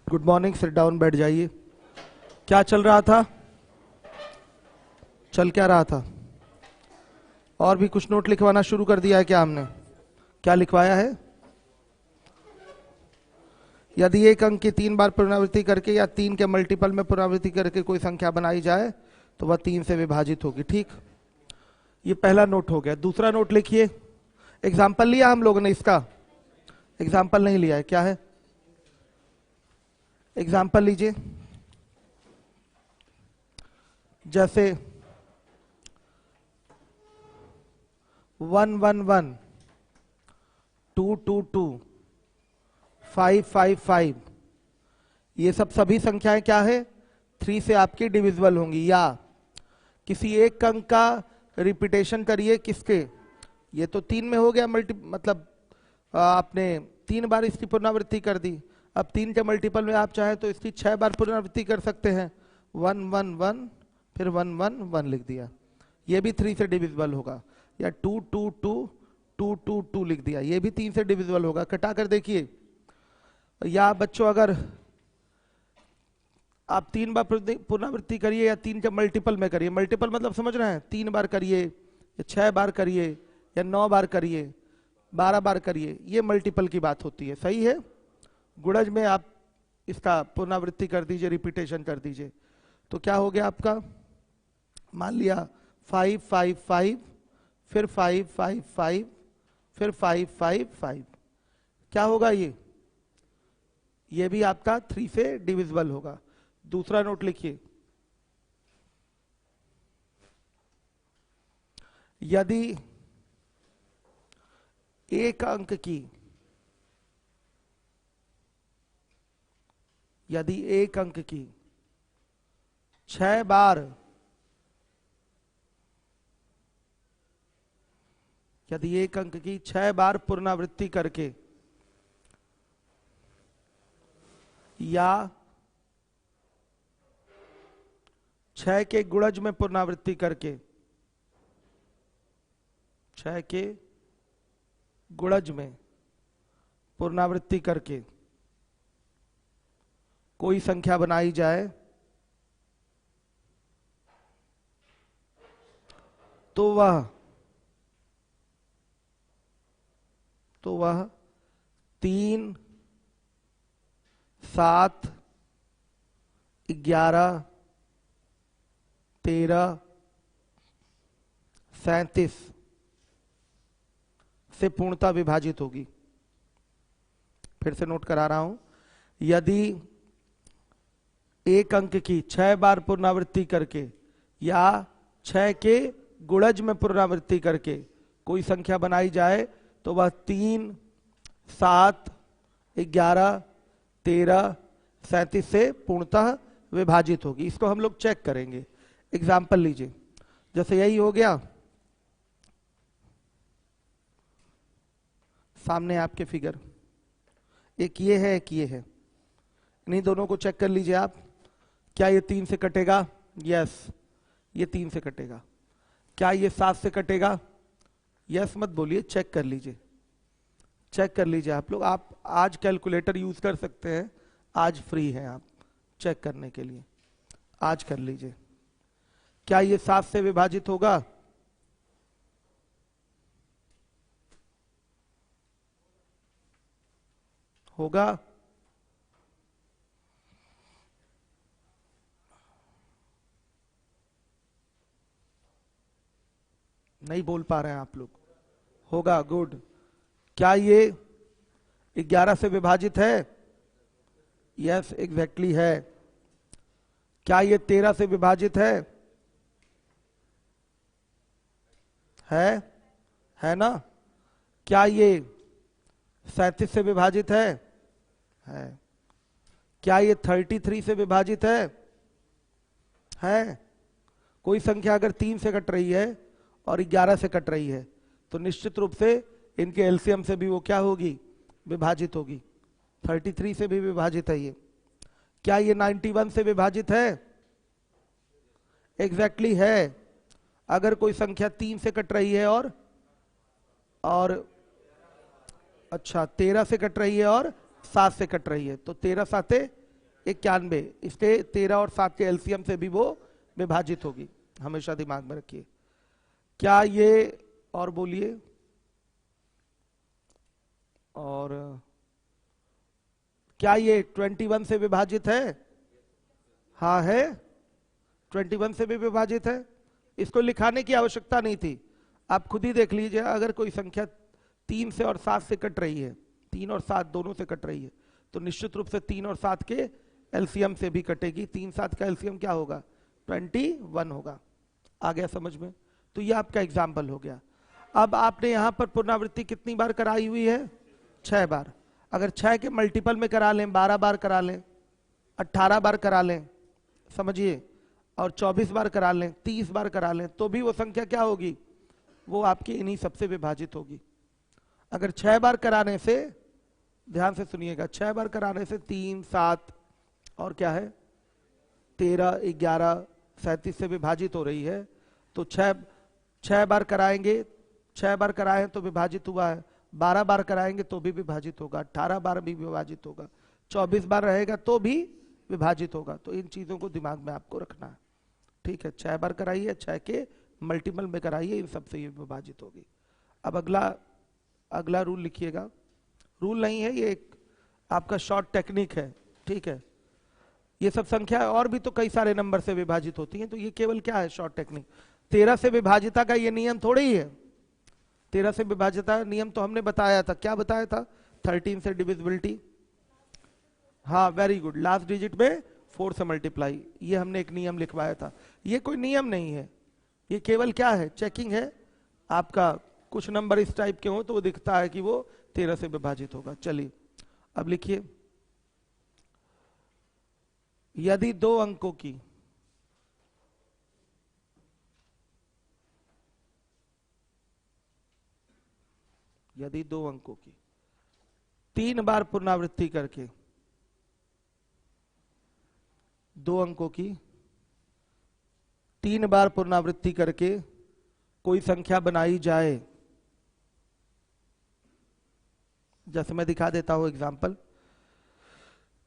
Good morning, sit down, बैठ जाइए। क्या चल रहा था? चल क्या रहा था? और भी कुछ नोट लिखवाना शुरू कर दिया है क्या हमने? क्या लिखवाया है? यदि एक अंक की 3 बार पुनरावृत्ति करके या 3 के मल्टीपल में पुनरावृत्ति करके कोई संख्या बनाई जाए तो वह 3 से विभाजित होगी। ठीक, ये पहला नोट हो गया। दूसरा नोट लिखिए। एग्जाम्पल लिया हम लोगों ने इसका? एग्जाम्पल नहीं लिया है, क्या है? एग्जाम्पल लीजिए। जैसे 111, 222, 555, ये सब सभी संख्याएं क्या है? 3 से आपकी डिविजिबल होंगी। या किसी एक अंक का रिपीटेशन करिए, किसके? ये तो 3 में हो गया, मतलब आपने 3 बार इसकी पुनरावृत्ति कर दी। अब 3 के मल्टीपल में आप चाहे तो इसकी 6 बार पुनरावृत्ति कर सकते हैं। 111 फिर 111 लिख दिया, ये भी 3 से डिविजिबल होगा। या 222 222 लिख दिया, ये भी 3 से डिविजिबल होगा। कटा कर देखिए। या बच्चों, अगर आप 3 बार पुनरावृत्ति करिए या 3 के मल्टीपल में करिए, मल्टीपल मतलब समझ रहे हैं, 3 बार करिए या 6 बार करिए या 9 बार करिए, 12 बार करिए, ये मल्टीपल की बात होती है। सही है? गुणज में आप इसका पुनरावृत्ति कर दीजिए, रिपीटेशन कर दीजिए, तो क्या हो गया आपका? मान लिया 555 फिर 555 फिर 555, क्या होगा ये भी आपका 3 से डिविजिबल होगा। दूसरा नोट लिखिए। यदि एक अंक की 6 बार, यदि एक अंक की 6 बार पुनरावृत्ति करके या 6 के गुणज में पुनरावृत्ति करके, 6 के गुणज में पुनरावृत्ति करके कोई संख्या बनाई जाए तो वह 3, 7, 11, 13, 37 से पूर्णतः विभाजित होगी। फिर से नोट करा रहा हूं। यदि एक अंक की 6 बार पुनरावृत्ति करके या 6 के गुणज में पुनरावृत्ति करके कोई संख्या बनाई जाए तो वह 3, 7, 11, 13, 37 से पूर्णतः विभाजित होगी। इसको हम लोग चेक करेंगे। एग्जाम्पल लीजिए। जैसे यही हो गया, सामने आपके फिगर, एक ये है एक ये है, इन्हीं दोनों को चेक कर लीजिए आप। क्या ये 3 से कटेगा? यस, ये 3 से कटेगा। क्या ये 7 से कटेगा? यस मत बोलिए, चेक कर लीजिए, चेक कर लीजिए आप लोग। आप आज कैलकुलेटर यूज कर सकते हैं, आज फ्री है आप चेक करने के लिए, आज कर लीजिए। क्या ये 7 से विभाजित होगा? होगा? नहीं बोल पा रहे हैं आप लोग। होगा, गुड। क्या ये 11 से विभाजित है? यस, एग्जैक्टली है। क्या ये 13 से विभाजित है? है ना? क्या ये 37 से विभाजित है? क्या ये 33 से विभाजित है? कोई संख्या अगर 3 से कट रही है और 11 से कट रही है तो निश्चित रूप से इनके एलसीएम से भी वो क्या होगी? विभाजित होगी। 33 से भी विभाजित है ये। क्या ये 91 से विभाजित है? एग्जैक्टली है। अगर कोई संख्या 3 से कट रही है और अच्छा 13 से कट रही है और 7 से कट रही है तो 13 साते 91, इसके 13 और 7 के एलसीएम से भी वो विभाजित होगी, हमेशा दिमाग में रखिए। क्या ये, और बोलिए, और क्या ये 21 से विभाजित है? हाँ है, 21 से भी विभाजित है। इसको लिखाने की आवश्यकता नहीं थी, आप खुद ही देख लीजिए। अगर कोई संख्या 3 से और 7 से कट रही है, 3 और 7 दोनों से कट रही है, तो निश्चित रूप से 3 और 7 के एलसीएम से भी कटेगी। 3 7 का एलसीएम क्या होगा? 21 होगा। आ गया समझ में? तो ये आपका एग्जाम्पल हो गया। अब आपने यहां पर पुनरावृत्ति कितनी बार कराई हुई है? 6 बार। अगर 6 के मल्टीपल में करा लें, 12 बार करा लें, 18 बार करा लें, समझिए, और 24 बार करा लें, 30 बार करा लें, तो भी वो संख्या क्या होगी? वो आपकी इन्हीं सबसे विभाजित होगी। अगर 6 बार कराने से, ध्यान से सुनिएगा, 6 बार कराने से 3 7 और क्या है 13 11 37 से विभाजित हो रही है, तो 6 बार कराएंगे, 6 बार कराएं तो विभाजित हुआ है, 12 बार कराएंगे तो भी विभाजित होगा, 18 बार भी विभाजित होगा, 24 बार रहेगा तो भी विभाजित होगा। तो इन चीजों को दिमाग में आपको रखना है, ठीक है। 6 बार कराइए, 6 के मल्टीपल में कराइए, इन सबसे ये विभाजित होगी। अब अगला रूल लिखिएगा। रूल नहीं है ये, एक आपका शॉर्ट टेक्निक है, ठीक है। ये सब संख्या और भी तो कई सारे नंबर से विभाजित होती हैं, तो ये केवल क्या है? Short technique. 13 से विभाजिता का ये नियम थोड़ा ही है। 13 से विभाजिता नियम तो हमने बताया था, क्या बताया था? 13 से डिविजिबिलिटी, हाँ वेरी गुड, लास्ट डिजिट में 4 से मल्टीप्लाई, ये हमने एक नियम लिखवाया था। ये कोई नियम नहीं है, ये केवल क्या है? चेकिंग है। आपका कुछ नंबर इस टाइप के हो तो वो दिखता है कि वो 13 से विभाजित होगा। चलिए अब लिखिए, यदि 2 अंकों की यदि 2 अंकों की 3 बार पुनरावृत्ति करके, 2 अंकों की 3 बार पुनरावृत्ति करके कोई संख्या बनाई जाए, जैसे मैं दिखा देता हूं एग्जांपल।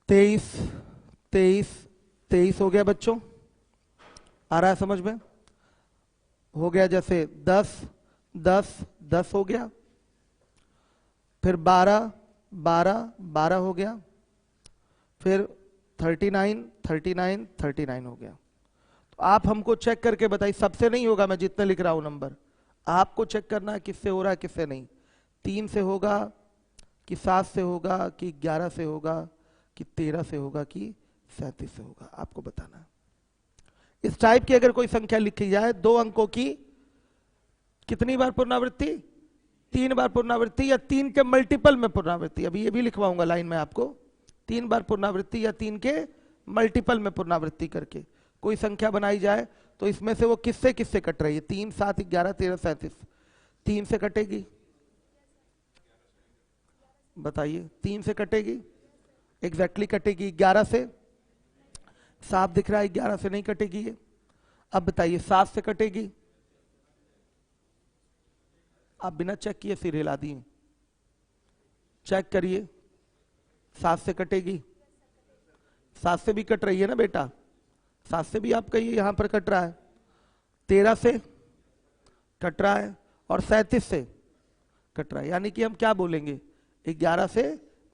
23 23 23 हो गया बच्चों, आ रहा है समझ में? हो गया। जैसे 10 10 10 हो गया, फिर 12 12 12 हो गया, फिर 39 39 39 हो गया। तो आप हमको चेक करके बताइए, सबसे नहीं होगा, मैं जितने लिख रहा हूं नंबर, आपको चेक करना है किससे हो रहा है किससे नहीं। 3 से होगा कि 7 से होगा कि 11 से होगा कि 13 से होगा कि 37 से होगा, आपको बताना है। इस टाइप की अगर कोई संख्या लिखी जाए, 2 अंकों की कितनी बार पुनरावृत्ति? 3 बार पुनरावृत्ति, या 3 के मल्टीपल में पुनरावृत्ति, अभी ये भी लिखवाऊंगा लाइन में आपको। 3 बार पुनरावृत्ति या 3 के मल्टीपल में पुनरावृत्ति करके कोई संख्या बनाई जाए, तो इसमें से वो किससे किससे कट रही है? 3 7 11 13 37, 3 से कटेगी, बताइए। 3 से कटेगी, एग्जैक्टली कटेगी। 11 से, साफ दिख रहा है 11 से नहीं कटेगी ये। अब बताइए 7 से कटेगी, आप बिना चेक किए सिर हिला दिए, चेक करिए। 7 से कटेगी, 7 से भी कट रही है ना बेटा, 7 से भी आप कहिए यहां पर कट रहा है। 13 से कट रहा है और 37 से कट रहा है, यानी कि हम क्या बोलेंगे? 11 से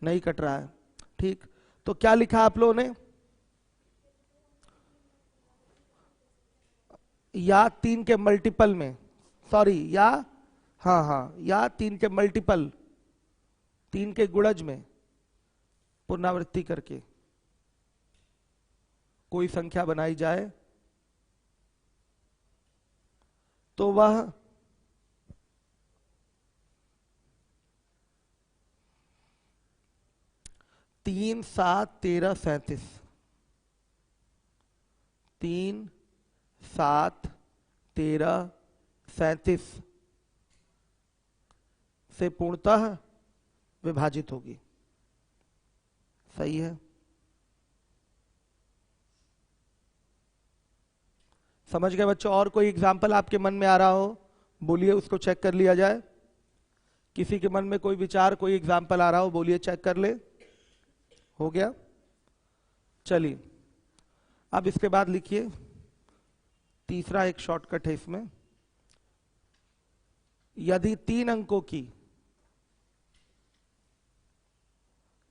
नहीं कट रहा है, ठीक। तो क्या लिखा आप लोगों ने? या 3 के मल्टीपल में, सॉरी, या हाँ, या 3 के मल्टीपल, 3 के गुणज में पुनरावृत्ति करके कोई संख्या बनाई जाए, तो वह 3 7 13 37, 3 7 13 37 से पूर्णतः विभाजित होगी। सही है? समझ गए बच्चों? और कोई एग्जाम्पल आपके मन में आ रहा हो, बोलिए, उसको चेक कर लिया जाए। किसी के मन में कोई विचार, कोई एग्जाम्पल आ रहा हो, बोलिए, चेक कर ले। हो गया? चलिए अब इसके बाद लिखिए, तीसरा एक शॉर्टकट है इसमें। यदि 3 अंकों की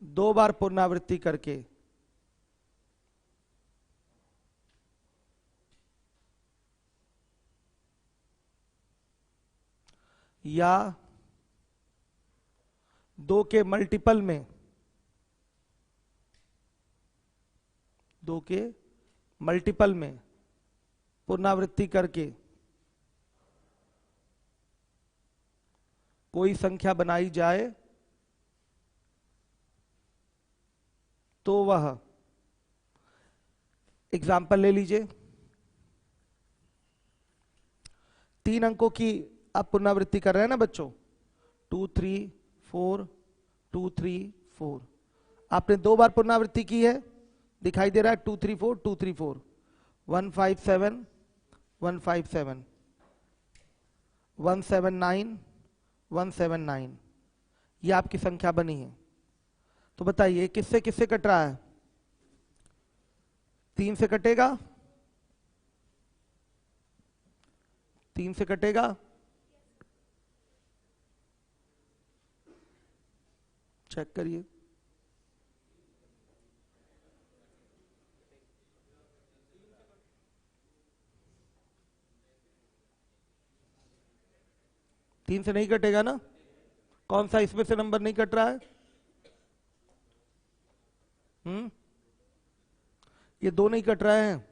2 बार पुनरावृत्ति करके या 2 के मल्टीपल में, 2 के मल्टीपल में पुनरावृत्ति करके कोई संख्या बनाई जाए तो वह, एग्जाम्पल ले लीजिए, 3 अंकों की आप पुनरावृत्ति कर रहे हैं ना बच्चों, 2 3 4 2 3 4। आपने 2 बार पुनरावृत्ति की है, दिखाई दे रहा है 2 3 4 2 3 4, 1 5 7 1 5 7, 1 7 9 1 7 9। ये आपकी संख्या बनी है। तो बताइए किससे किससे कट रहा है? 3 से कटेगा, 3 से कटेगा, चेक करिए। तीन से नहीं कटेगा ना? कौन सा इसमें से नंबर नहीं कट रहा है? ये 2 नहीं कट रहे हैं।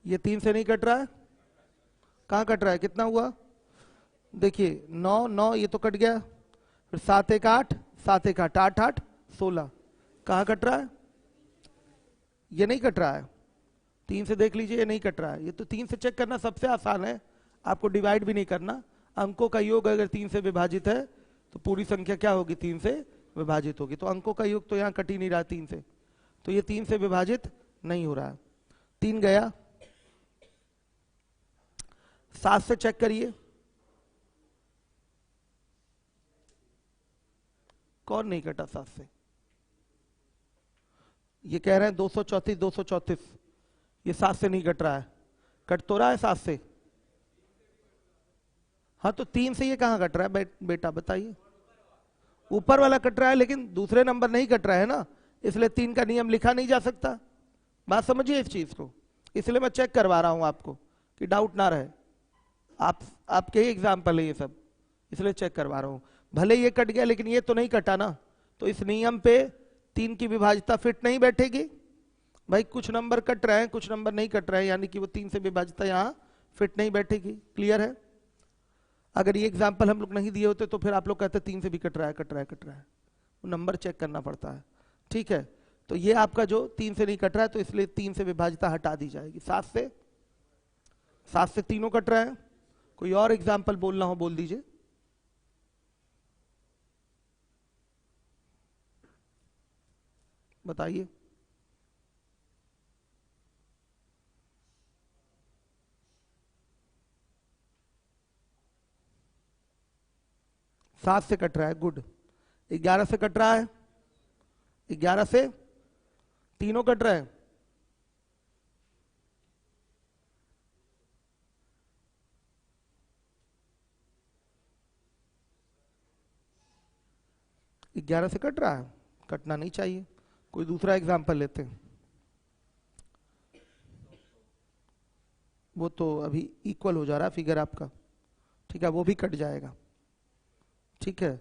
ये 3 से नहीं कट रहा है। कहां कट रहा है? कितना हुआ? देखिए 9 9 ये तो कट गया, फिर 7 1 8 7 1 8 8 8 16। कहां कट रहा है? ये नहीं कट रहा है। 3 से देख लीजिए, ये नहीं कट रहा है। ये तो 3 से चेक करना सबसे आसान है, आपको डिवाइड भी नहीं करना। अंकों का योग अगर 3 से विभाजित है तो पूरी संख्या क्या होगी? 3 से विभाजित होगी। तो अंकों का योग तो यहाँ कट ही नहीं रहा 3 से, तो ये 3 से विभाजित नहीं हो रहा है। 3 गया। 7 से चेक करिए, कौन नहीं कटा 7 से? ये कह रहे हैं 234 234, ये 7 से नहीं कट रहा है। कट तो रहा है 7 से। हाँ तो 3 से ये कहां कट रहा है बेटा बताइए? ऊपर वाला कट रहा है लेकिन दूसरे नंबर नहीं कट रहा है ना, इसलिए 3 का नियम लिखा नहीं जा सकता। बात समझिए इस चीज को, इसलिए मैं चेक करवा रहा हूं आपको कि डाउट ना रहे। आपके ही एग्जाम्पल है ये सब, इसलिए चेक करवा रहा हूं। भले ये कट गया लेकिन ये तो नहीं कटा ना, तो इस नियम पे 3 की विभाजिता फिट नहीं बैठेगी। भाई कुछ नंबर कट रहे हैं, कुछ नंबर नहीं कट रहे हैं, यानी कि वो 3 से विभाजिता यहाँ फिट नहीं बैठेगी। क्लियर है? अगर ये एग्जाम्पल हम लोग नहीं दिए होते तो फिर आप लोग कहते 3 से भी कट रहा है कट रहा है कट रहा है, वो नंबर चेक करना पड़ता है। ठीक है, तो ये आपका जो 3 से नहीं कट रहा है तो इसलिए 3 से विभाजिता हटा दी जाएगी। 7 से तीनों कट रहे हैं। कोई और एग्जाम्पल बोलना हो बोल दीजिए। बताइए। सात से कट रहा है, गुड। 11 से कट रहा है, 11 से तीनों कट रहे हैं। ग्यारह से कट रहा है, कटना नहीं चाहिए। कोई दूसरा एग्जाम्पल लेते हैं। वो तो अभी इक्वल हो जा रहा है फिगर आपका, ठीक है, वो भी कट जाएगा। ठीक है,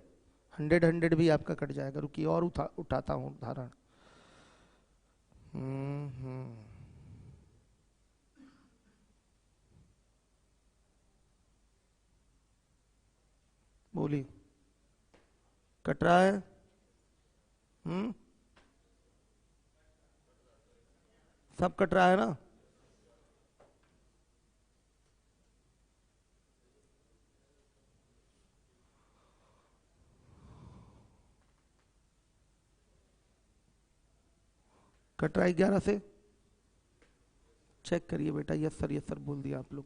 100 100 भी आपका कट जाएगा। रुकिए और उठाता हूं उदाहरण। बोली कट रहा है? सब कट रहा है ना? कट रहा है 11 से। चेक करिए बेटा, यस सर बोल दिया आप लोग।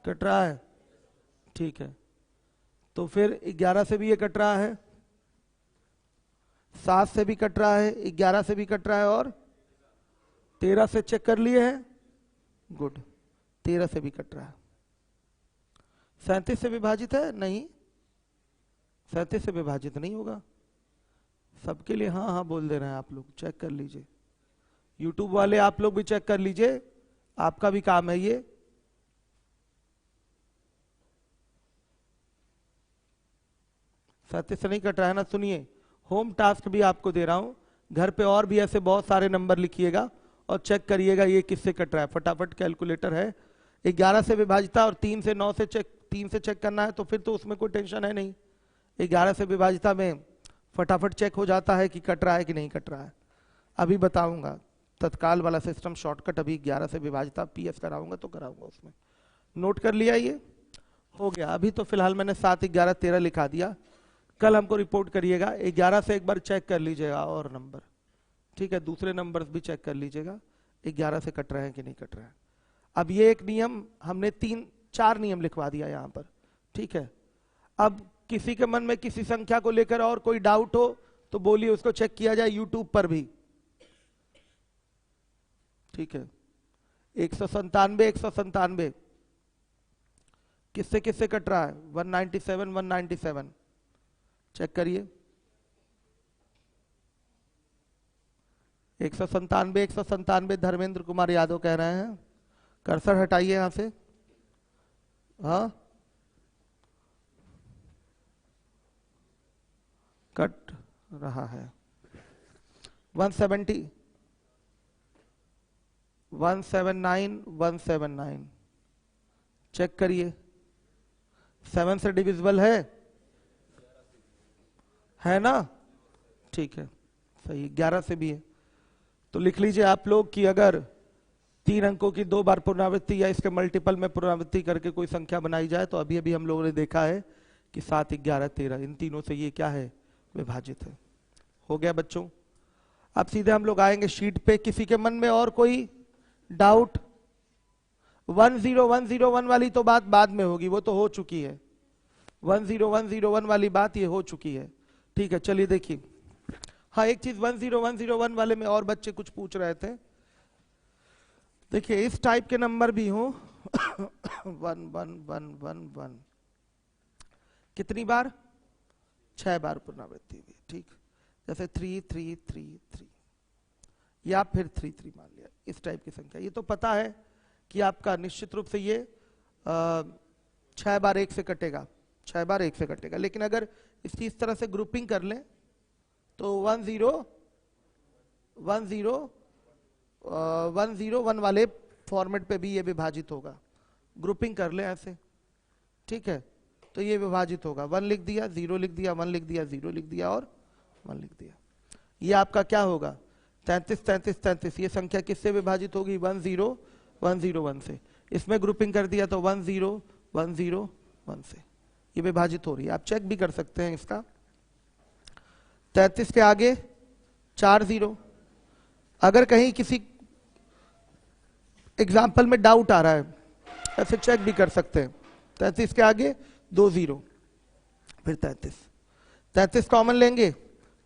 कट रहा है, ठीक है। तो फिर 11 से भी ये कट रहा है, 7 से भी कट रहा है, 11 से भी कट रहा है, और 13 से चेक कर लिए हैं, गुड, 13 से भी कट रहा है। 37 से विभाजित है? नहीं, 37 से विभाजित नहीं होगा। सबके लिए हाँ हाँ बोल दे रहे हैं आप लोग, चेक कर लीजिए। यूट्यूब वाले आप लोग भी चेक कर लीजिए, आपका भी काम है ये। सत्य से नहीं कट रहा है ना? सुनिए, होम टास्क भी आपको दे रहा हूं, घर पे और भी ऐसे बहुत सारे नंबर लिखिएगा और चेक करिएगा ये किससे कट रहा है। फटाफट कैलकुलेटर है, 11 से विभाजिता और 3 से 9 से चेक, 3 से चेक करना है तो फिर तो उसमें कोई टेंशन है नहीं। 11 से विभाजिता में फटाफट चेक हो जाता है कि कट रहा है कि नहीं कट रहा है। अभी बताऊंगा तत्काल वाला सिस्टम शॉर्टकट, अभी 11 से विभाजिता पीएस कराऊंगा तो कराऊंगा उसमें। नोट कर लिया, ये हो गया। अभी तो फिलहाल मैंने 7, 11, 13 लिखा दिया। कल हमको रिपोर्ट करिएगा, 11 से एक बार चेक कर लीजिएगा और नंबर, ठीक है। दूसरे नंबर्स भी चेक कर लीजिएगा 11 से कट रहे हैं कि नहीं कट रहे हैं। अब ये एक नियम हमने 3-4 नियम लिखवा दिया यहाँ पर, ठीक है। अब किसी के मन में किसी संख्या को लेकर और कोई डाउट हो तो बोलिए, उसको चेक किया जाए यूट्यूब पर भी, ठीक है। 197, 197 किससे किससे कट रहा है? 197, 197 चेक करिए। 197, 197 धर्मेंद्र कुमार यादव कह रहे हैं। कर्सर हटाइए यहां से, हाँ कट रहा है। 170, 179, 179 चेक करिए। 7 से डिविजिबल है ना? ठीक है, सही। 11 से भी है। तो लिख लीजिए आप लोग कि अगर 3 अंकों की 2 बार पुनरावृत्ति या इसके मल्टीपल में पुनरावृत्ति करके कोई संख्या बनाई जाए तो अभी अभी हम लोगों ने देखा है कि 7, 11, 13 इन तीनों से ये क्या है? विभाजित है। हो गया बच्चों। अब सीधे हम लोग आएंगे शीट पे। किसी के मन में और कोई डाउट? 10101 वाली तो बात बाद में होगी, वो तो हो चुकी है। 10101 वाली बात ये हो चुकी है, ठीक है। चलिए देखिए, हाँ एक चीज 10101 वाले में और बच्चे कुछ पूछ रहे थे। देखिए इस टाइप के नंबर भी हो 11111 कितनी बार? 6 बार पुनरावृत्ति हुई, ठीक। जैसे 3333 या फिर 33 मान लिया, इस टाइप की संख्या। ये तो पता है कि आपका निश्चित रूप से ये 6 बार 1 से कटेगा, 6 बार 1 से कटेगा। लेकिन अगर इसकी इस तरह से ग्रुपिंग कर लें तो 10101 वाले फॉर्मेट पे भी ये विभाजित होगा। ग्रुपिंग कर लें ऐसे, ठीक है, तो ये विभाजित होगा। 1 लिख दिया, 0 लिख दिया, 1 लिख दिया, 0 लिख दिया और 1 लिख दिया। ये आपका क्या होगा? 33 33 33। ये संख्या किससे विभाजित होगी? 10101 से। इसमें ग्रुपिंग कर दिया तो 10101 से ये विभाजित हो रही है। आप चेक भी कर सकते हैं इसका। 33 के आगे 4 0। अगर कहीं किसी एग्जाम्पल में डाउट आ रहा है ऐसे चेक भी कर सकते हैं। 33 के आगे 2 0, फिर 33। 33 कॉमन लेंगे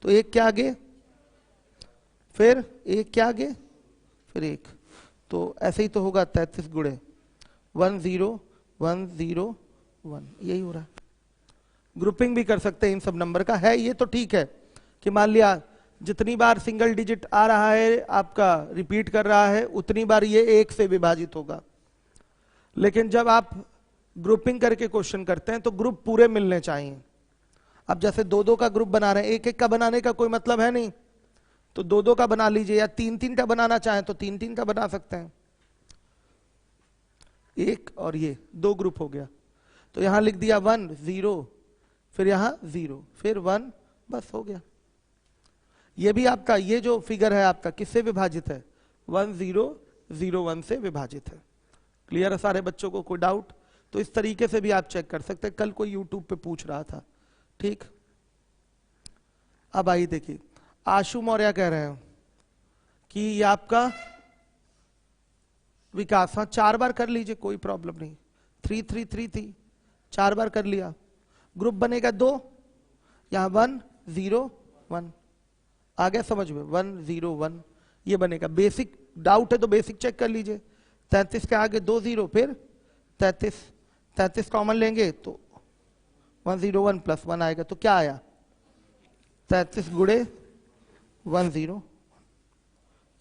तो 1 के आगे, फिर 1 के आगे, फिर 1। तो ऐसे ही तो होगा 33 गुणे 10101, यही हो रहा है। ग्रुपिंग भी कर सकते हैं इन सब नंबर का। है ये तो ठीक है कि मान लिया जितनी बार सिंगल डिजिट आ रहा है आपका रिपीट कर रहा है उतनी बार ये 1 से विभाजित होगा। लेकिन जब आप ग्रुपिंग करके क्वेश्चन करते हैं तो ग्रुप पूरे मिलने चाहिए। अब जैसे 2-2 का ग्रुप बना रहे हैं, 1-1 का बनाने का कोई मतलब है नहीं, तो 2-2 का बना लीजिए, या 3-3 का बनाना चाहें तो 3-3 का बना सकते हैं। 1 और ये 2 ग्रुप हो गया। तो यहां लिख दिया 1 0, फिर यहां 0, फिर 1, बस हो गया। ये भी आपका ये जो फिगर है आपका किससे विभाजित है? 1001 से विभाजित है। क्लियर है सारे बच्चों को? कोई डाउट? तो इस तरीके से भी आप चेक कर सकते हैं। कल कोई यूट्यूब पे पूछ रहा था, ठीक। अब आइए देखिए, आशु मौर्य कह रहे हैं कि ये आपका विकास, हाँ 4 बार कर लीजिए, कोई प्रॉब्लम नहीं। 3 3 3 थी, 4 बार कर लिया, ग्रुप बनेगा 2, यहां 1 0 1, आ गया समझ में, 1 0 1 ये बनेगा। बेसिक डाउट है तो बेसिक चेक कर लीजिए। 33 के आगे 2 0, फिर 33 कॉमन लेंगे तो 101 प्लस 1 आएगा, तो क्या आया 33 गुणे 10,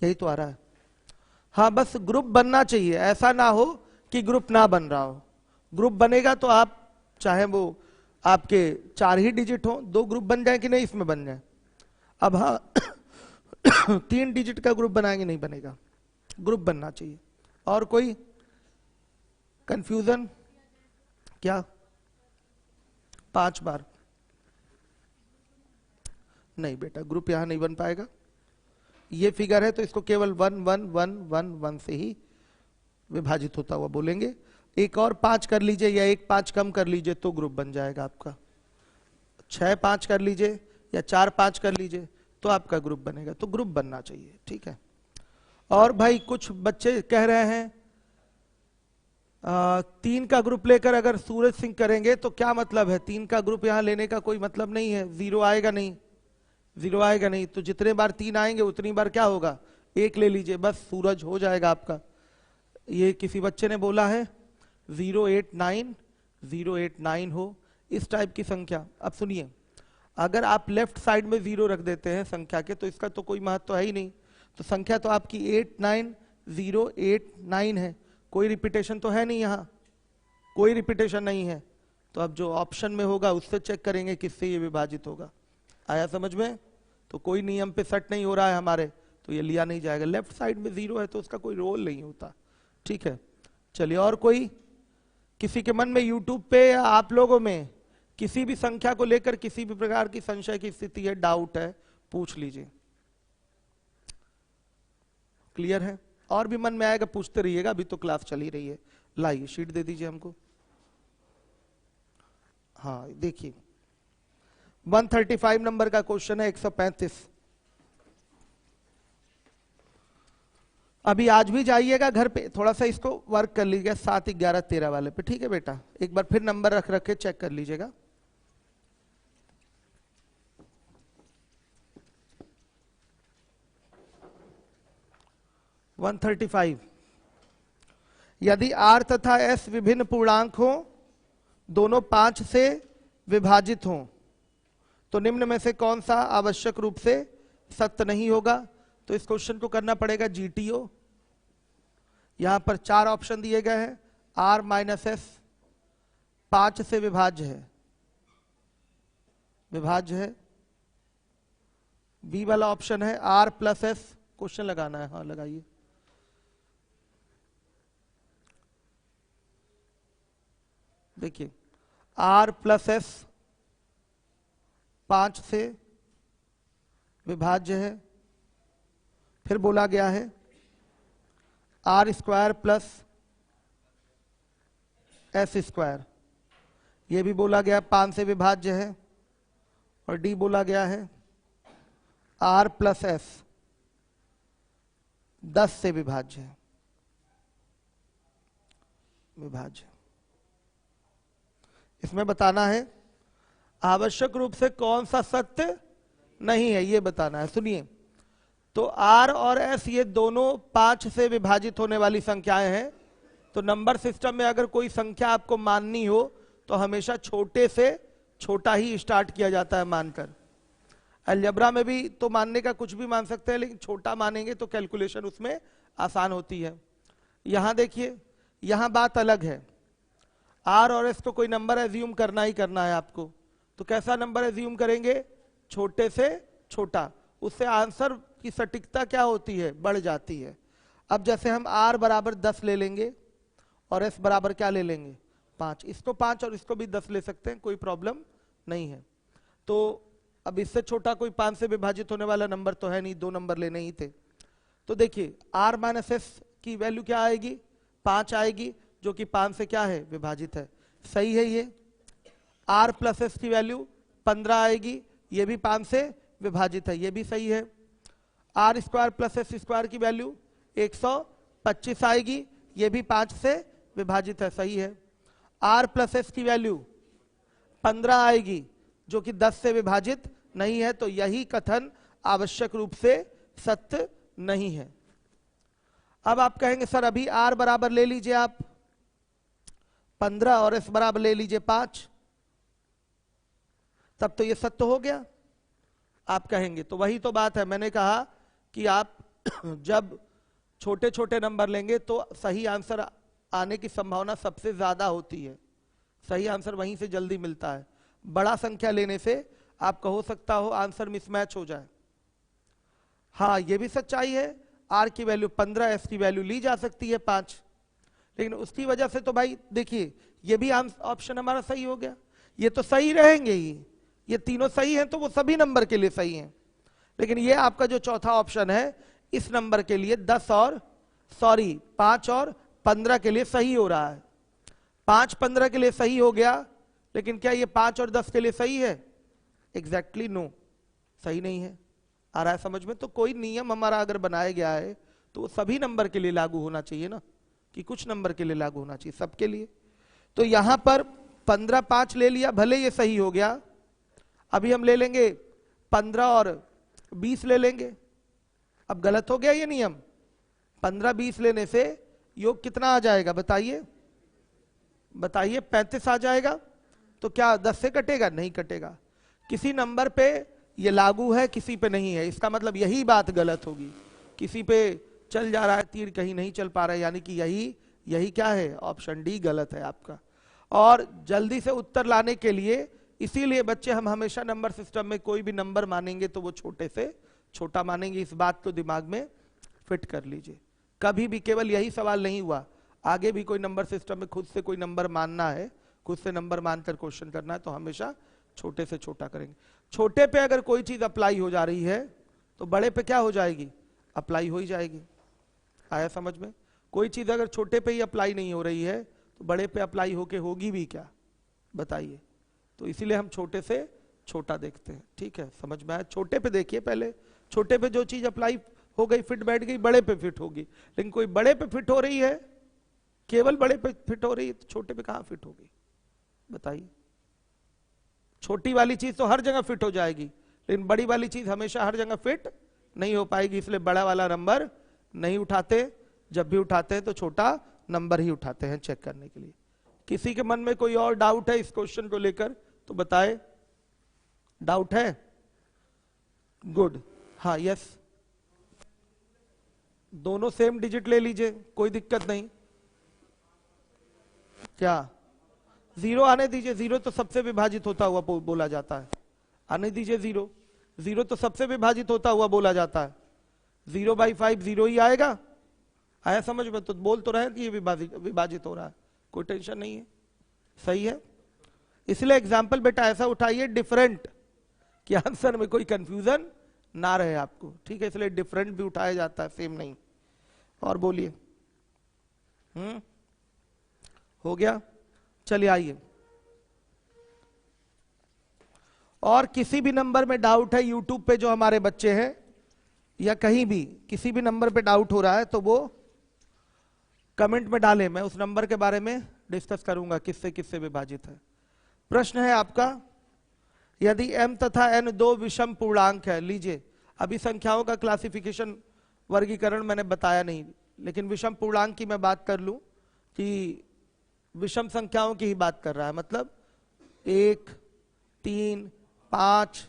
यही तो आ रहा है। हाँ बस ग्रुप बनना चाहिए, ऐसा ना हो कि ग्रुप ना बन रहा हो। ग्रुप बनेगा तो आप चाहे वो आपके 4 ही डिजिट हो, 2 ग्रुप बन जाए कि नहीं, इसमें बन जाए। अब हाँ 3 डिजिट का ग्रुप बनाएंगे नहीं बनेगा, ग्रुप बनना चाहिए। और कोई कंफ्यूजन? क्या 5 बार? नहीं बेटा, ग्रुप यहां नहीं बन पाएगा। ये फिगर है तो इसको केवल 1 1 1 1 1 से ही विभाजित होता हुआ बोलेंगे। एक और 5 कर लीजिए या एक 5 कम कर लीजिए तो ग्रुप बन जाएगा आपका। 6 5 कर लीजिए या 4 5 कर लीजिए तो आपका ग्रुप बनेगा। तो ग्रुप बनना चाहिए, ठीक है। और भाई कुछ बच्चे कह रहे हैं 3 का ग्रुप लेकर अगर सूरज सिंह करेंगे तो क्या मतलब है? 3 का ग्रुप यहां लेने का कोई मतलब नहीं है, 0 आएगा नहीं, 0 आएगा नहीं। तो जितने बार 3 आएंगे उतनी बार क्या होगा, 1 ले लीजिए, बस सूरज हो जाएगा आपका। ये किसी बच्चे ने बोला है 089 हो, इस टाइप की संख्या। अब सुनिए, अगर आप लेफ्ट साइड में 0 रख देते हैं संख्या के तो इसका तो कोई महत्व है ही नहीं। तो संख्या तो आपकी 89089 है, कोई रिपीटेशन तो है नहीं, यहाँ कोई रिपीटेशन नहीं है। तो अब जो ऑप्शन में होगा उससे चेक करेंगे किससे ये विभाजित होगा। आया समझ में? तो कोई नियम पे सेट नहीं हो रहा है हमारे, तो ये लिया नहीं जाएगा। लेफ्ट साइड में 0 है तो उसका कोई रोल नहीं होता, ठीक है। चलिए, और कोई किसी के मन में यूट्यूब पे या आप लोगों में किसी भी संख्या को लेकर किसी भी प्रकार की संशय की स्थिति है, डाउट है, पूछ लीजिए। क्लियर है? और भी मन में आएगा पूछते रहिएगा, अभी तो क्लास चल ही रही है। लाइए शीट दे दीजिए हमको। हाँ देखिए 135 नंबर का क्वेश्चन है, 135। अभी आज भी जाइएगा घर पे, थोड़ा सा इसको वर्क कर लीजिएगा 7 11 13 वाले पे, ठीक है बेटा। एक बार फिर नंबर रख रख के चेक कर लीजिएगा। - 135, यदि r तथा s विभिन्न पूर्णांक हो, दोनों 5 से विभाजित हों, तो निम्न में से कौन सा आवश्यक रूप से सत्य नहीं होगा? तो इस क्वेश्चन को करना पड़ेगा GTO। यहां पर 4 ऑप्शन दिए गए हैं। r माइनस एस 5 से विभाज्य है, बी वाला ऑप्शन है r प्लस एस। क्वेश्चन लगाना है, हाँ लगाइए। देखिए r प्लस एस 5 से विभाज्य है। फिर बोला गया है R square plus S square, यह भी बोला गया 5 से विभाज्य है। और डी बोला गया है आर प्लस एस 10 से विभाज्य है, इसमें बताना है आवश्यक रूप से कौन सा सत्य नहीं है, ये बताना है। सुनिए, तो R और S ये दोनों 5 से विभाजित होने वाली संख्याएं हैं। तो नंबर सिस्टम में अगर कोई संख्या आपको माननी हो तो हमेशा छोटे से छोटा ही स्टार्ट किया जाता है मानकर। अलजेब्रा में भी तो मानने का कुछ भी मान सकते हैं, लेकिन छोटा मानेंगे तो कैलकुलेशन उसमें आसान होती है। यहां देखिए, यहां बात अलग है। R और S को कोई नंबर एज्यूम करना ही करना है आपको। तो कैसा नंबर एज्यूम करेंगे? छोटे से छोटा। उससे आंसर की सटीकता क्या होती है? बढ़ जाती है। अब जैसे हम R बराबर 10 ले लेंगे और S बराबर क्या ले लेंगे? 5। इसको 5 और इसको भी 10 ले सकते हैं, कोई प्रॉब्लम नहीं है। तो अब इससे छोटा कोई 5 से विभाजित होने वाला नंबर तो है नहीं, 2 नंबर लेने ही थे। तो देखिए R माइनस एस की वैल्यू क्या आएगी? 5 आएगी, जो कि 5 से क्या है? विभाजित है। सही है ये। R प्लस एस की वैल्यू 15 आएगी, ये भी 5 से विभाजित है, ये भी सही है। R square plus S square की वैल्यू 125 आएगी, ये भी 5 से विभाजित है, सही है। आर प्लस एस की वैल्यू 15 आएगी जो कि 10 से विभाजित नहीं है, तो यही कथन आवश्यक रूप से सत्य नहीं है। अब आप कहेंगे सर अभी आर बराबर ले लीजिए आप 15 और एस बराबर ले लीजिए 5, तब तो ये सत्य हो गया, आप कहेंगे। तो वही तो बात है, मैंने कहा कि आप जब छोटे छोटे नंबर लेंगे तो सही आंसर आने की संभावना सबसे ज्यादा होती है, सही आंसर वहीं से जल्दी मिलता है। बड़ा संख्या लेने से आपका हो सकता हो आंसर मिसमैच हो जाए। हाँ ये भी सच्चाई है, आर की वैल्यू 15, एस की वैल्यू ली जा सकती है 5, लेकिन उसकी वजह से तो भाई देखिए ये भी ऑप्शन हमारा सही हो गया, ये तो सही रहेंगे ही, ये तीनों सही हैं तो वो सभी नंबर के लिए सही हैं। लेकिन ये आपका जो चौथा ऑप्शन है इस नंबर के लिए 5 और 15 के लिए सही हो रहा है। 5 15 के लिए सही हो गया, लेकिन क्या ये 5 और 10 के लिए सही है? एग्जैक्टली नो, सही नहीं है। आ रहा है समझ में? तो कोई नियम हमारा अगर बनाया गया है तो वो सभी नंबर के लिए लागू होना चाहिए ना, कि कुछ नंबर के लिए लागू होना चाहिए, सबके लिए। तो यहां पर 15 5 ले लिया, भले ये सही हो गया। अभी हम ले लेंगे 15 और 20 ले लेंगे, अब गलत हो गया ये नियम। 15 20 लेने से योग कितना आ जाएगा बताइए, बताइए 35 आ जाएगा। तो क्या 10 से कटेगा? नहीं कटेगा। किसी नंबर पे ये लागू है, किसी पे नहीं है, इसका मतलब यही बात गलत होगी। किसी पे चल जा रहा है तीर, कहीं नहीं चल पा रहा है, यानी कि यही क्या है? ऑप्शन डी गलत है आपका। और जल्दी से उत्तर लाने के लिए इसीलिए बच्चे हम हमेशा नंबर सिस्टम में कोई भी नंबर मानेंगे तो वो छोटे से छोटा मानेंगे, इस बात को दिमाग में फिट कर लीजिए। कभी भी केवल यही सवाल नहीं हुआ, आगे भी कोई नंबर सिस्टम में खुद से कोई नंबर मानना है, खुद से नंबर मानकर क्वेश्चन करना है तो हमेशा छोटे से छोटा करेंगे। छोटे पे अगर कोई चीज अप्लाई हो जा रही है तो बड़े पे क्या हो जाएगी? अप्लाई हो ही जाएगी। आया समझ में? कोई चीज अगर छोटे पे ही अप्लाई नहीं हो रही है तो बड़े पे अप्लाई होके होगी भी क्या? बताइए। तो इसीलिए हम छोटे से छोटा देखते हैं। ठीक है, समझ में आया? छोटे पे देखिए पहले, छोटे पे जो चीज अप्लाई हो गई, फिट बैठ गई, बड़े पे फिट होगी। लेकिन कोई बड़े पे फिट हो रही है, केवल बड़े पे फिट हो रही है, तो छोटे पे कहां फिट होगी? बताइए। छोटी वाली चीज तो हर जगह फिट हो जाएगी, लेकिन बड़ी वाली चीज हमेशा हर जगह फिट नहीं हो पाएगी, इसलिए बड़ा वाला नंबर नहीं उठाते। जब भी उठाते हैं तो छोटा नंबर ही उठाते हैं चेक करने के लिए। किसी के मन में कोई और डाउट है इस क्वेश्चन को लेकर तो बताए। डाउट है? गुड। हाँ यस, दोनों सेम डिजिट ले लीजिए, कोई दिक्कत नहीं। क्या? 0 आने दीजिए, 0 तो सबसे विभाजित होता हुआ बोला जाता है। आने दीजिए 0, 0 तो सबसे विभाजित होता हुआ बोला जाता है। 0/5 0 ही आएगा। आया समझ में? तो बोल तो रहे कि ये विभाजित हो रहा है, कोई टेंशन नहीं है, सही है। इसलिए एग्जाम्पल बेटा ऐसा उठाइए डिफरेंट, कि आंसर में कोई कंफ्यूजन ना रहे आपको। ठीक है, इसलिए डिफरेंट भी उठाया जाता है, सेम नहीं। और बोलिए। हो गया? चलिए आइए। और किसी भी नंबर में डाउट है, यूट्यूब पे जो हमारे बच्चे हैं या कहीं भी किसी भी नंबर पे डाउट हो रहा है तो वो कमेंट में डालें, मैं उस नंबर के बारे में डिस्कस करूंगा किससे किससे विभाजित है। प्रश्न है आपका, यदि m तथा n दो विषम पूर्णांक है। लीजिए, अभी संख्याओं का क्लासिफिकेशन वर्गीकरण मैंने बताया नहीं, लेकिन विषम पूर्णांक की मैं बात कर लूं कि विषम संख्याओं की ही बात कर रहा है, मतलब 1 3 5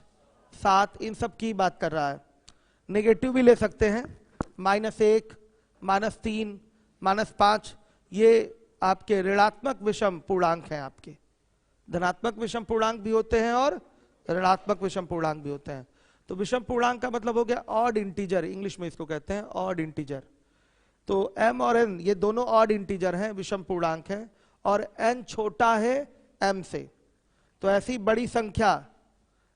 7 इन सब की बात कर रहा है। नेगेटिव भी ले सकते हैं, -1 -3 -5, ये आपके ऋणात्मक विषम पूर्णांक हैं। आपके धनात्मक विषम पूर्णांक भी होते हैं और ऋणात्मक विषम पूर्णांक भी होते हैं। तो विषम पूर्णांक का मतलब हो गया ऑड इंटीजर, इंग्लिश में इसको कहते हैं ऑड इंटीजर। तो m और n ये दोनों ऑड इंटीजर हैं, विषम पूर्णांक हैं, और n छोटा है m से। तो ऐसी बड़ी संख्या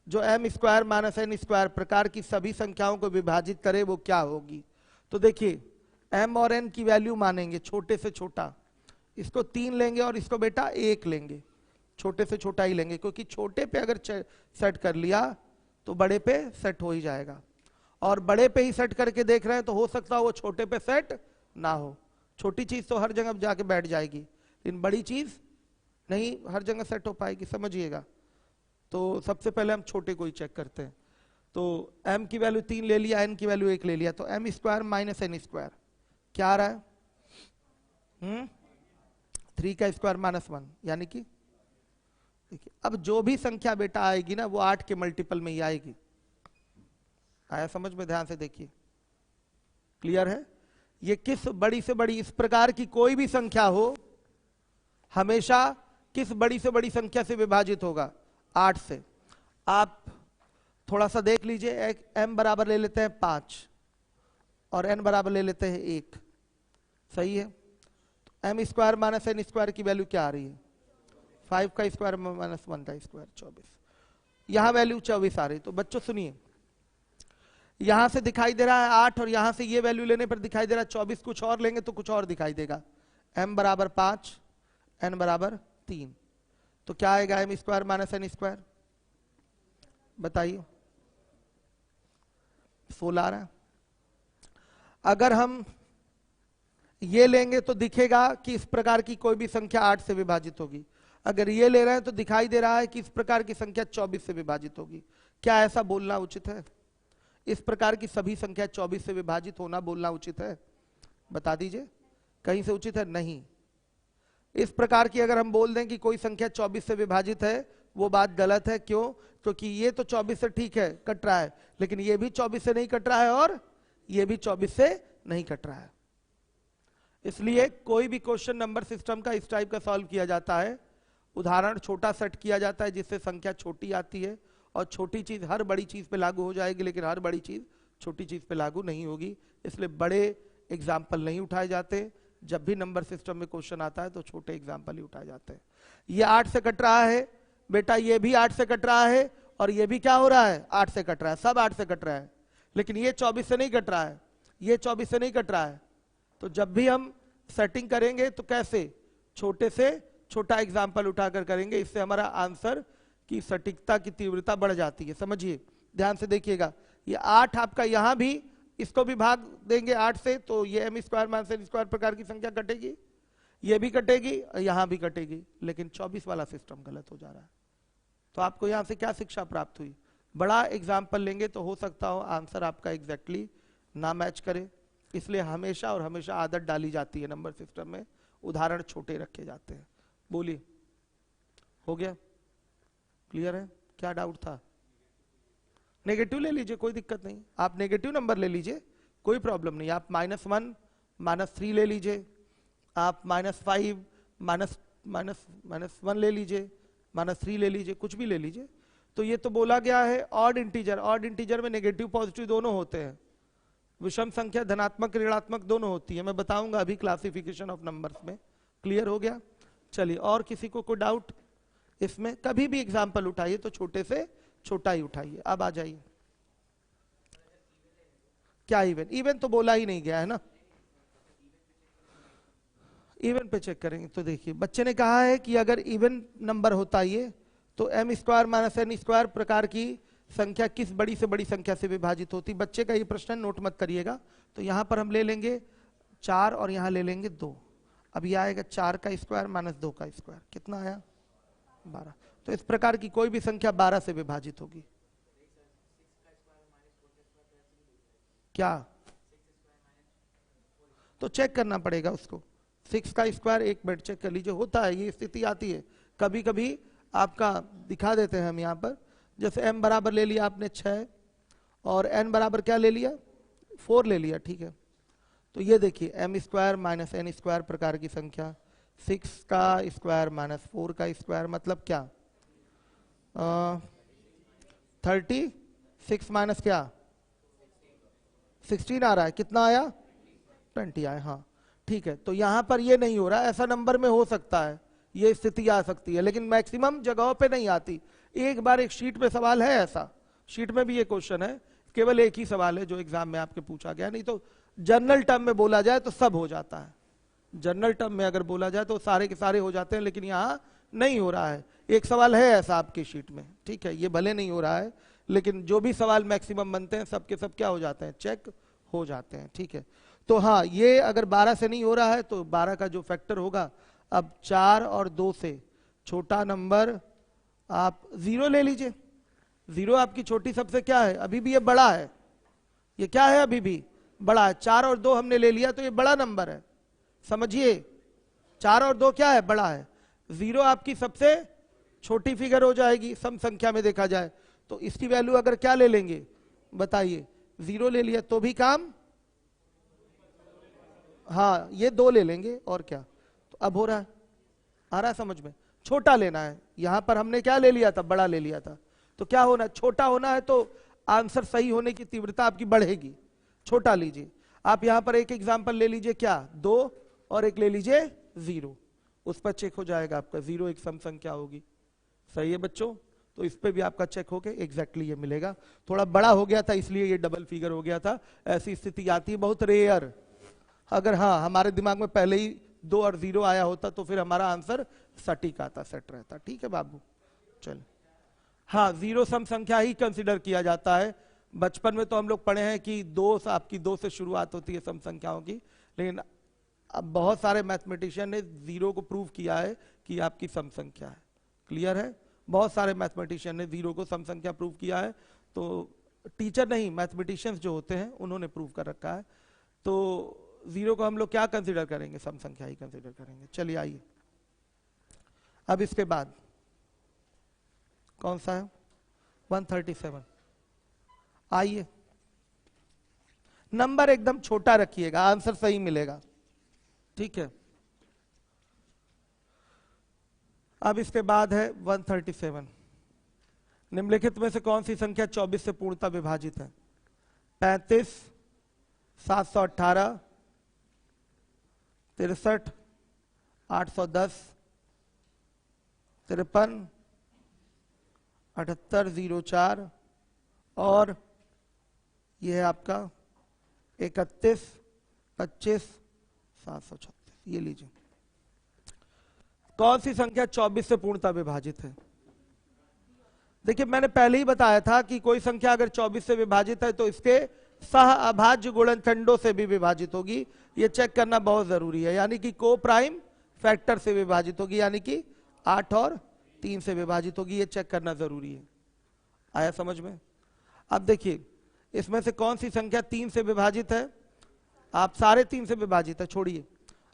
जो m² - n² प्रकार की सभी संख्याओं को विभाजित करे वो क्या होगी? तो देखिए, m और n की वैल्यू मानेंगे छोटे से छोटा, इसको 3 लेंगे और इसको बेटा 1 लेंगे, छोटे से छोटा ही लेंगे, क्योंकि छोटे पे अगर सेट कर लिया तो बड़े पे सेट हो ही जाएगा। और बड़े पे ही सेट करके देख रहे हैं तो हो सकता है वो छोटे पे सेट ना हो। छोटी चीज तो हर जगह जाके बैठ जाएगी, लेकिन बड़ी चीज नहीं हर जगह सेट हो पाएगी, समझिएगा। तो सबसे पहले हम छोटे को ही चेक करते हैं। तो m की वैल्यू 3 ले लिया, n की वैल्यू 1 ले लिया, तो m square minus n square क्या आ रहा है? 3 का स्क्वायर माइनस 1, यानी कि देखिए अब जो भी संख्या बेटा आएगी ना वो 8 के मल्टीपल में ही आएगी। आया समझ में? ध्यान से देखिए, क्लियर है? ये किस बड़ी से बड़ी, इस प्रकार की कोई भी संख्या हो हमेशा किस बड़ी से बड़ी संख्या से विभाजित होगा? 8 से। आप थोड़ा सा देख लीजिए, एक m बराबर ले लेते हैं 5 और n बराबर ले लेते हैं 1, सही है? तो m square minus n square की वैल्यू क्या आ रही है? 5 का स्क्वायर माइनस 1 का स्क्वायर 24, यहां वैल्यू 24 आ रही। तो बच्चों सुनिए, यहां से दिखाई दे रहा है 8 और यहां से ये वैल्यू लेने पर दिखाई दे रहा है 24, कुछ और लेंगे तो कुछ और दिखाई देगा। m बराबर 5, n बराबर 3, तो क्या आएगा? m square minus n square, बताइए। 16 आ रहा है। अगर हम ये लेंगे तो दिखेगा कि इस प्रकार की कोई भी संख्या 8 से विभाजित होगी। अगर ये ले रहे हैं तो दिखाई दे रहा है कि इस प्रकार की संख्या 24 से विभाजित होगी। क्या ऐसा बोलना उचित है? इस प्रकार की सभी संख्या 24 से विभाजित होना बोलना उचित है? बता दीजिए, कहीं से उचित है? नहीं। इस प्रकार की अगर हम बोल दें कि कोई संख्या 24 से विभाजित है, वो बात गलत है। क्यों? क्योंकि ये तो 24 से ठीक है कट रहा है, लेकिन ये भी 24 से नहीं कट रहा है और ये भी 24 से नहीं कट रहा है। इसलिए कोई भी क्वेश्चन नंबर सिस्टम का इस टाइप का सॉल्व किया जाता है, उदाहरण छोटा सेट किया जाता है जिससे संख्या छोटी आती है, और छोटी चीज हर बड़ी चीज पे लागू हो जाएगी, लेकिन हर बड़ी चीज छोटी चीज पे लागू नहीं होगी। इसलिए बड़े एग्जाम्पल नहीं उठाए जाते। जब भी नंबर सिस्टम में क्वेश्चन आता है तो छोटे एग्जाम्पल ही उठाए जाते हैं। ये 8 से कट रहा है बेटा, ये भी 8 से कट रहा है, और ये भी क्या हो रहा है? 8 से कट रहा है, सब 8 से कट रहा है, लेकिन ये 24 से नहीं कट रहा है, ये 24 से नहीं कट रहा है। तो जब भी हम सेटिंग करेंगे तो कैसे? छोटे से छोटा एग्जाम्पल उठाकर करेंगे, इससे हमारा आंसर की सटीकता की तीव्रता बढ़ जाती है। समझिए, ध्यान से देखिएगा, ये 8 आपका यहां भी, इसको भी भाग देंगे 8 से, तो ये m square minus n square प्रकार की संख्या कटेगी, ये भी कटेगी, यहां भी कटेगी, लेकिन 24 वाला सिस्टम गलत हो जा रहा है। तो आपको यहां से क्या शिक्षा प्राप्त हुई? बड़ा एग्जाम्पल लेंगे तो हो सकता हो आंसर आपका एग्जैक्टली ना मैच करे, इसलिए हमेशा और हमेशा आदत डाली जाती है नंबर सिस्टम में, उदाहरण छोटे रखे जाते हैं। बोलिए, हो गया? क्लियर है? क्या डाउट था? नेगेटिव ले लीजिए, कोई दिक्कत नहीं, आप नेगेटिव नंबर ले लीजिए, कोई प्रॉब्लम नहीं। आप -1 -3 ले लीजिए, आप -5 -1 ले लीजिए, -3 ले लीजिए, कुछ भी ले लीजिए। तो ये तो बोला गया है ऑड इंटीजर, ऑड इंटीजर में नेगेटिव पॉजिटिव दोनों होते हैं, विषम संख्या धनात्मक ऋणात्मक दोनों होती है। मैं बताऊंगा अभी क्लासिफिकेशन ऑफ नंबर्स में। क्लियर हो गया? चलिए, और किसी को कोई डाउट इसमें? कभी भी एग्जाम्पल उठाइए तो छोटे से छोटा ही उठाइए। अब आ जाइए, क्या इवन? इवन तो बोला ही नहीं गया है ना, इवन पे चेक करेंगे तो देखिए, बच्चे ने कहा है कि अगर इवन नंबर होता ये तो m square minus n square प्रकार की संख्या किस बड़ी से बड़ी संख्या से विभाजित होती? बच्चे का ये प्रश्न नोट मत करिएगा। तो यहां पर हम ले लेंगे 4 और यहां ले लेंगे 2। अब यह आएगा 4 का स्क्वायर माइनस 2 का स्क्वायर, कितना आया? 12। तो इस प्रकार की कोई भी संख्या 12 से विभाजित होगी। क्या? तो चेक करना पड़ेगा उसको। 6 का स्क्वायर, एक मिनट चेक कर लीजिए, होता है ये स्थिति आती है कभी कभी, आपका दिखा देते हैं हम यहाँ पर। जैसे m बराबर ले लिया आपने 6 और n बराबर क्या ले लिया? 4 ले लिया, ठीक है। तो ये देखिए m square minus n square प्रकार की संख्या, 6 का स्क्वायर माइनस 4 का स्क्वायर, मतलब क्या? 36 माइनस क्या? 16 आ रहा है, कितना आया? 20 आया, हाँ ठीक है। तो यहां पर ये नहीं हो रहा, ऐसा नंबर में हो सकता है, ये स्थिति आ सकती है, लेकिन मैक्सिमम जगहों पे नहीं आती। एक बार एक शीट में सवाल है ऐसा, शीट में भी ये क्वेश्चन है, केवल एक ही सवाल है जो एग्जाम में आपके पूछा गया, नहीं तो जनरल टर्म में बोला जाए तो सब हो जाता है। जनरल टर्म में अगर बोला जाए तो सारे के सारे हो जाते हैं, लेकिन यहाँ नहीं हो रहा है। एक सवाल है ऐसा आपकी शीट में, ठीक है, ये भले नहीं हो रहा है लेकिन जो भी सवाल मैक्सिमम बनते हैं सबके सब क्या हो जाते हैं, चेक हो जाते हैं। ठीक है, तो हाँ, ये अगर 12 से नहीं हो रहा है तो 12 का जो फैक्टर होगा, अब 4 और 2 से छोटा नंबर आप 0 ले लीजिए। 0 आपकी छोटी सबसे क्या है, अभी भी ये बड़ा है, ये क्या है, अभी भी बड़ा है। 4 और 2 हमने ले लिया तो ये बड़ा नंबर है, समझिए। 4 और 2 क्या है, बड़ा है। 0 आपकी सबसे छोटी फिगर हो जाएगी सम संख्या में देखा जाए तो। इसकी वैल्यू अगर क्या ले लेंगे बताइए, 0 ले लिया तो भी काम, हाँ ये 2 ले लेंगे और क्या। तो अब हो रहा है, आ रहा है समझ में। छोटा लेना है, यहां पर हमने क्या ले लिया था, बड़ा ले लिया था। तो क्या होना, छोटा होना है तो आंसर सही होने की तीव्रता आपकी बढ़ेगी। छोटा लीजिए। आप यहां पर एक एग्जांपल ले लीजिए, क्या 2 और एक ले लीजिए 0, उस पर चेक हो जाएगा आपका। 0 एक सम संख्या होगी, सही है बच्चों। तो इस पे भी आपका चेक होके एग्जैक्टली ये मिलेगा। थोड़ा बड़ा हो गया था इसलिए ये डबल फिगर हो गया था, ऐसी स्थिति आती है बहुत रेयर। अगर हाँ हमारे दिमाग में पहले ही 2 और 0 आया होता तो फिर हमारा आंसर सटीक आता, सेट रहता। ठीक है बाबू, चल। हाँ, 0 सम संख्या ही कंसिडर किया जाता है। बचपन में तो हम लोग पढ़े हैं कि 2 आपकी 2 से शुरुआत होती है सम संख्याओं की, लेकिन अब बहुत सारे मैथमेटिशियन ने 0 को प्रूव किया है कि आपकी सम संख्या है। क्लियर है, बहुत सारे मैथमेटिशियन ने 0 को सम संख्या प्रूव किया है। तो टीचर नहीं, मैथमेटिशियंस जो होते हैं उन्होंने प्रूव कर रखा है। तो 0 को हम लोग क्या कंसिडर करेंगे, सम संख्या ही कंसिडर करेंगे। चलिए आइए, अब इसके बाद कौन सा है, 137। आइए, नंबर एकदम छोटा रखिएगा, आंसर सही मिलेगा। ठीक है, अब इसके बाद है 137। निम्नलिखित में से कौन सी संख्या 24 से पूर्णतः विभाजित है? 35, 718, 63, 810, 53, 7804 और यह है आपका 31, 25, 736। ये लीजिए, कौन सी संख्या 24 से पूर्णतः विभाजित है? देखिए मैंने पहले ही बताया था कि कोई संख्या अगर 24 से विभाजित है तो इसके सह अभाज्य गुणनखंडों से भी विभाजित होगी। ये चेक करना बहुत जरूरी है, यानी कि को प्राइम फैक्टर से विभाजित होगी, यानी कि 8 और 3 से विभाजित होगी। ये चेक करना जरूरी है। आया समझ में? अब देखिए इसमें से कौन सी संख्या 3 से विभाजित है? आप सारे 3 से विभाजित है छोड़िए,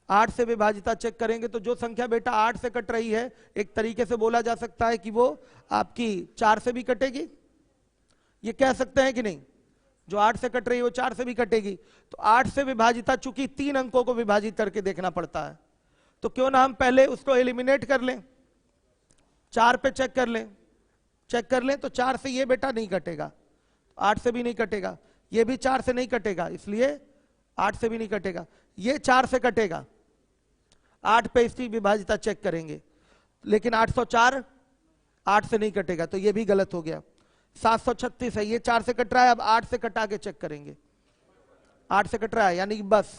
8 से विभाजिता चेक करेंगे तो जो संख्या बेटा 8 से कट रही है, एक तरीके से बोला जा सकता है कि वो आपकी 4 से भी कटेगी। ये कह सकते हैं कि नहीं? जो 8 से कट रही है वो 4 से भी कटेगी। तो 8 से विभाजिता चूंकि 3 अंकों को विभाजित करके देखना पड़ता है, तो क्यों ना हम पहले उसको एलिमिनेट कर लें, 4 पे चेक कर लें। चेक कर लें तो 4 से ये बेटा नहीं कटेगा, 8 से भी नहीं कटेगा, ये भी 4 से नहीं कटेगा, इसलिए 8 से भी नहीं कटेगा, ये 4 से कटेगा। 8 पे इसकी विभाजिता चेक करेंगे, लेकिन 804 8 से नहीं कटेगा, तो ये भी गलत हो गया। 736 है, ये 4 से कट रहा है, अब 8 से कटा के चेक करेंगे। 8 से कट रहा है, यानी कि बस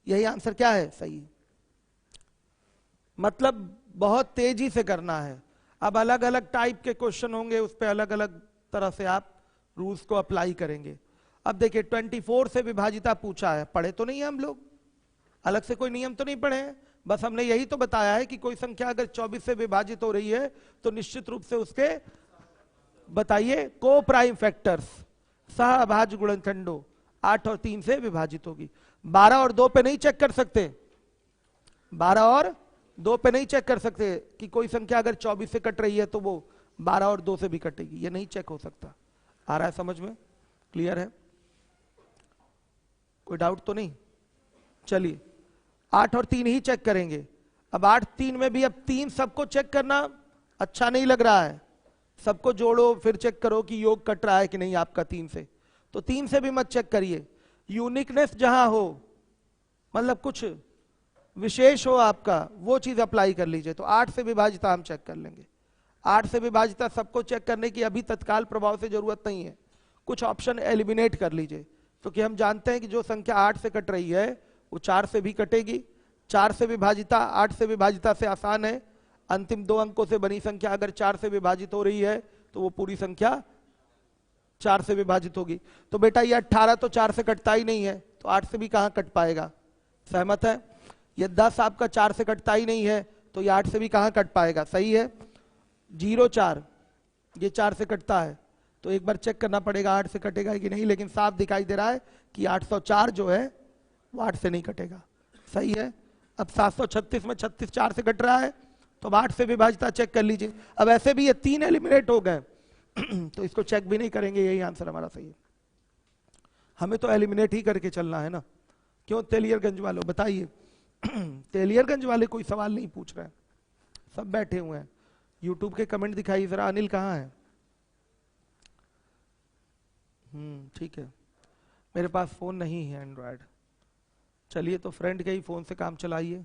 यही आंसर क्या है, सही। मतलब बहुत तेजी से करना है। अब अलग अलग टाइप के क्वेश्चन होंगे, उस पर अलग अलग तरह से आप रूल्स को अप्लाई करेंगे। अब देखिए 24 से विभाजिता पूछा है, पढ़े तो नहीं है हम लोग, अलग से कोई नियम तो नहीं पढ़े हैं, बस हमने यही तो बताया है कि कोई संख्या अगर 24 से विभाजित हो रही है तो निश्चित रूप से उसके बताइए को प्राइम फैक्टर्स सह अभाज्य गुणनखंडों 8 और 3 से विभाजित होगी। 12 और 2 पे नहीं चेक कर सकते, 12 और 2 पे नहीं चेक कर सकते कि कोई संख्या अगर 24 से कट रही है तो वो 12 और 2 से भी कटेगी, ये नहीं चेक हो सकता। आ रहा है समझ में? क्लियर है? कोई डाउट तो नहीं? चलिए 8 और 3 ही चेक करेंगे। अब 8 3 में भी अब 3 सबको चेक करना अच्छा नहीं लग रहा है, सबको जोड़ो फिर चेक करो कि योग कट रहा है कि नहीं आपका 3 से, तो 3 से भी मत चेक करिए। यूनिकनेस जहां हो, मतलब कुछ विशेष हो आपका, वो चीज अप्लाई कर लीजिए। तो 8 से विभाजिता हम चेक कर लेंगे। 8 से विभाजिता सबको चेक करने की अभी तत्काल प्रभाव से जरूरत नहीं है, कुछ ऑप्शन एलिमिनेट कर लीजिए, क्योंकि हम जानते हैं कि जो संख्या 8 से कट रही है वो 4 से भी कटेगी। 4 से विभाजिता 8 से विभाजिता से आसान है। अंतिम 2 अंकों से बनी संख्या अगर 4 से विभाजित हो रही है तो वो पूरी संख्या 4 से विभाजित होगी। तो बेटा ये 18 तो 4 से कटता ही नहीं है, तो 8 से भी कहां कट पाएगा? सहमत है? ये 10 आपका 4 से कटता ही नहीं है, तो ये 8 से भी कहां कट पाएगा? सही है। 0 4 ये 4 से कटता है, तो एक बार चेक करना पड़ेगा 8 से कटेगा कि नहीं, लेकिन साफ दिखाई दे रहा है कि 804 जो है वो 8 से नहीं कटेगा। सही है। अब 736 में 36 4 से कट रहा है, तो अब 8 से विभाजिता चेक कर लीजिए। अब ऐसे भी ये 3 एलिमिनेट हो गए तो इसको चेक भी नहीं करेंगे, यही आंसर हमारा सही है। हमें तो एलिमिनेट ही करके चलना है ना। क्यों तेलियरगंज वालों बताइए? तेलियरगंज वाले कोई सवाल नहीं पूछ रहे हैं, सब बैठे हुए हैं। यूट्यूब के कमेंट दिखाइए जरा। अनिल कहाँ है? ठीक है। मेरे पास फोन नहीं है एंड्रॉयड। चलिए तो फ्रेंड के ही फोन से काम चलाइए।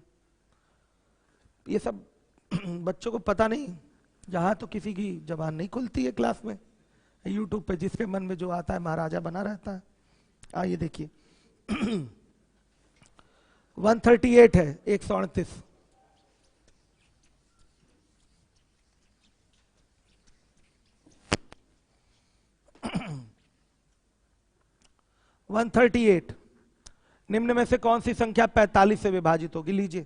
ये सब बच्चों को पता नहीं, जहां तो किसी की जबान नहीं खुलती है क्लास में। यूट्यूब पे जिसके मन में जो आता है महाराजा बना रहता है। आइए देखिए 138 है 138। वन 138 निम्न में से कौन सी संख्या 45 से विभाजित होगी? लीजिए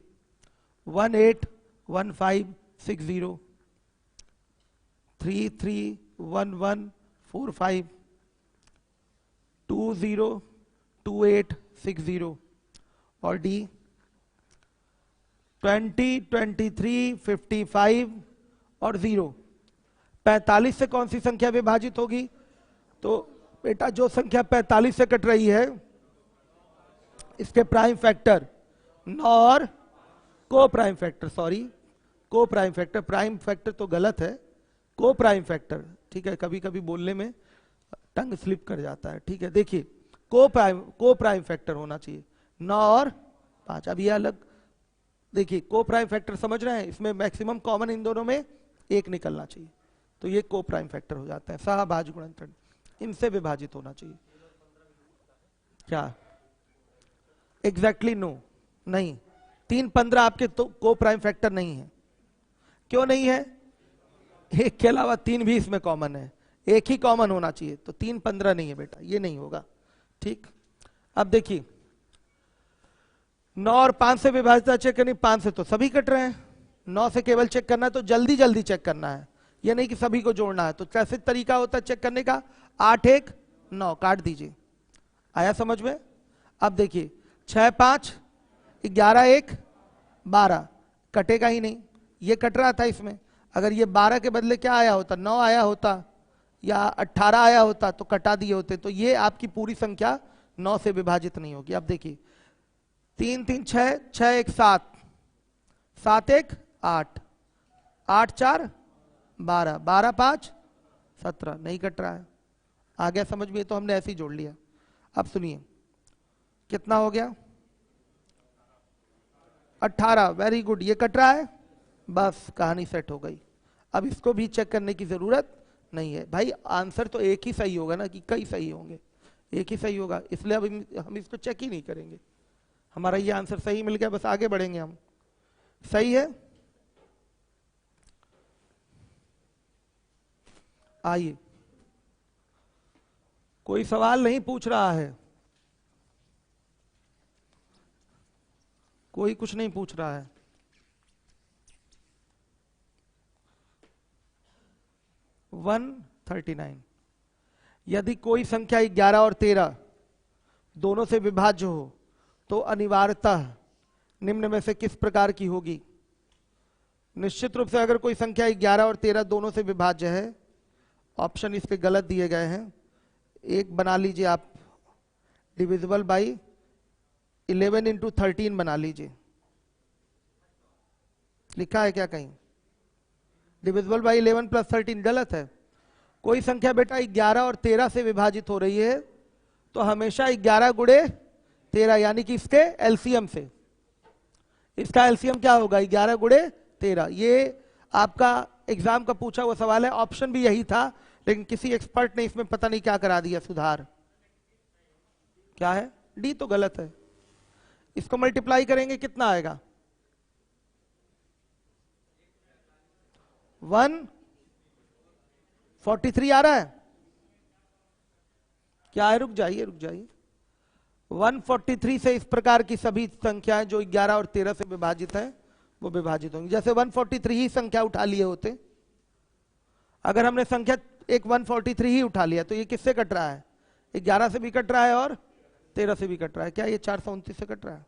181560 331145 202860 और डी 202355 और 0। 45 से कौन सी संख्या विभाजित होगी? तो बेटा जो संख्या 45 से कट रही है इसके प्राइम फैक्टर 9 और को प्राइम फैक्टर, सॉरी को प्राइम फैक्टर, प्राइम फैक्टर तो गलत है, को प्राइम फैक्टर। ठीक है, कभी कभी बोलने में टंग स्लिप कर जाता है। ठीक है, देखिए को प्राइम फैक्टर होना चाहिए 9 और 5। अब ये अलग देखिए, को प्राइम फैक्टर समझ रहे हैं, इसमें मैक्सिमम कॉमन इन दोनों में 1 निकलना चाहिए, तो ये को प्राइम फैक्टर हो जाता है। सहभाज्य गुणनफल इनसे विभाजित होना चाहिए। क्या एग्जैक्टली नो नहीं, 315 आपके तो को प्राइम फैक्टर नहीं है। क्यों नहीं है? एक के अलावा 3 भी इसमें कॉमन है, एक ही कॉमन होना चाहिए, तो 315 नहीं है बेटा, ये नहीं होगा। ठीक, अब देखिए 9 और 5 से विभाजित चेक करनी, 5 से तो सभी कट रहे हैं, 9 से केवल चेक करना है, तो जल्दी जल्दी चेक करना है, ये नहीं कि सभी को जोड़ना है। तो कैसे तरीका होता है चेक करने का? 8 1 9 काट दीजिए। आया समझ में? अब देखिए 6 5 11 1 12 कटेगा ही नहीं, ये कट रहा था इसमें। अगर ये 12 के बदले क्या आया होता? 9 आया होता या 18 आया होता तो कटा दिए होते, तो ये आपकी पूरी संख्या 9 से विभाजित नहीं होगी। अब देखिए 3 3 6 6 1 7 7 1 8 8 4 12 12 5 17 नहीं कट रहा है। आ गया समझ में? तो हमने ऐसे ही जोड़ लिया। अब सुनिए कितना हो गया? 18। वेरी गुड, ये कट रहा है, बस कहानी सेट हो गई। अब इसको भी चेक करने की जरूरत नहीं है भाई, आंसर तो एक ही सही होगा ना, कि कई सही होंगे? एक ही सही होगा, इसलिए अब हम इसको चेक ही नहीं करेंगे। हमारा ये आंसर सही मिल गया, बस आगे बढ़ेंगे हम। सही है। आइए, कोई सवाल नहीं पूछ रहा है, कोई कुछ नहीं पूछ रहा है। वन 39 यदि कोई संख्या 11 और 13 दोनों से विभाज्य हो तो अनिवार्यतः निम्न में से किस प्रकार की होगी? निश्चित रूप से अगर कोई संख्या 11 और 13 दोनों से विभाज्य है, ऑप्शन इस पे गलत दिए गए हैं, एक बना लीजिए आप, डिविजिबल बाई 11 इंटू 13 बना लीजिए। लिखा है क्या कहीं? डिविजिबल बाई 11 प्लस 13 गलत है। कोई संख्या बेटा 11 और 13 से विभाजित हो रही है तो हमेशा 11 गुणे 13, यानी कि इसके एलसीएम से। इसका एलसीएम क्या होगा? 11 गुणे 13। ये आपका एग्जाम का पूछा हुआ सवाल है, ऑप्शन भी यही था, लेकिन किसी एक्सपर्ट ने इसमें पता नहीं क्या करा दिया सुधार। क्या है? डी तो गलत है। इसको मल्टीप्लाई करेंगे कितना आएगा? 143 आ रहा है। क्या है, रुक जाइए रुक जाइए। 143 से इस प्रकार की सभी संख्याएं जो 11 और 13 से विभाजित हैं वो विभाजित होंगी। जैसे 143 ही संख्या उठा लिए होते, अगर हमने संख्या एक 143 ही उठा लिया तो ये किससे कट रहा है, 11 से भी कट रहा है और 13 से भी कट रहा है। क्या ये 429 से कट रहा है?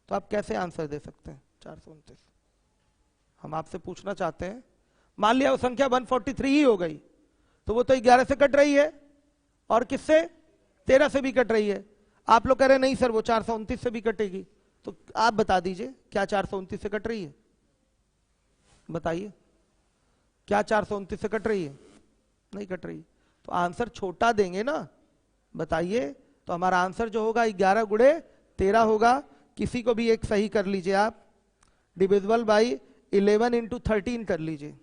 तो आप कैसे आंसर दे सकते हैं 429? हम आपसे पूछना चाहते हैं, मान लिया वो संख्या 143 ही हो गई तो वो तो 11 से कट रही है और किससे, 13 से भी कट रही है। आप लोग कह रहे हैं नहीं सर वो 429 से भी कटेगी, तो आप बता दीजिए क्या 429 से कट रही है? बताइए, क्या 429 से कट रही है? नहीं कट रही। तो आंसर छोटा देंगे ना, बताइए। तो हमारा आंसर जो होगा 11 गुणे 13 होगा। किसी को भी एक सही कर लीजिए आप, डिविजिबल बाई 11 इंटू 13 कर लीजिए,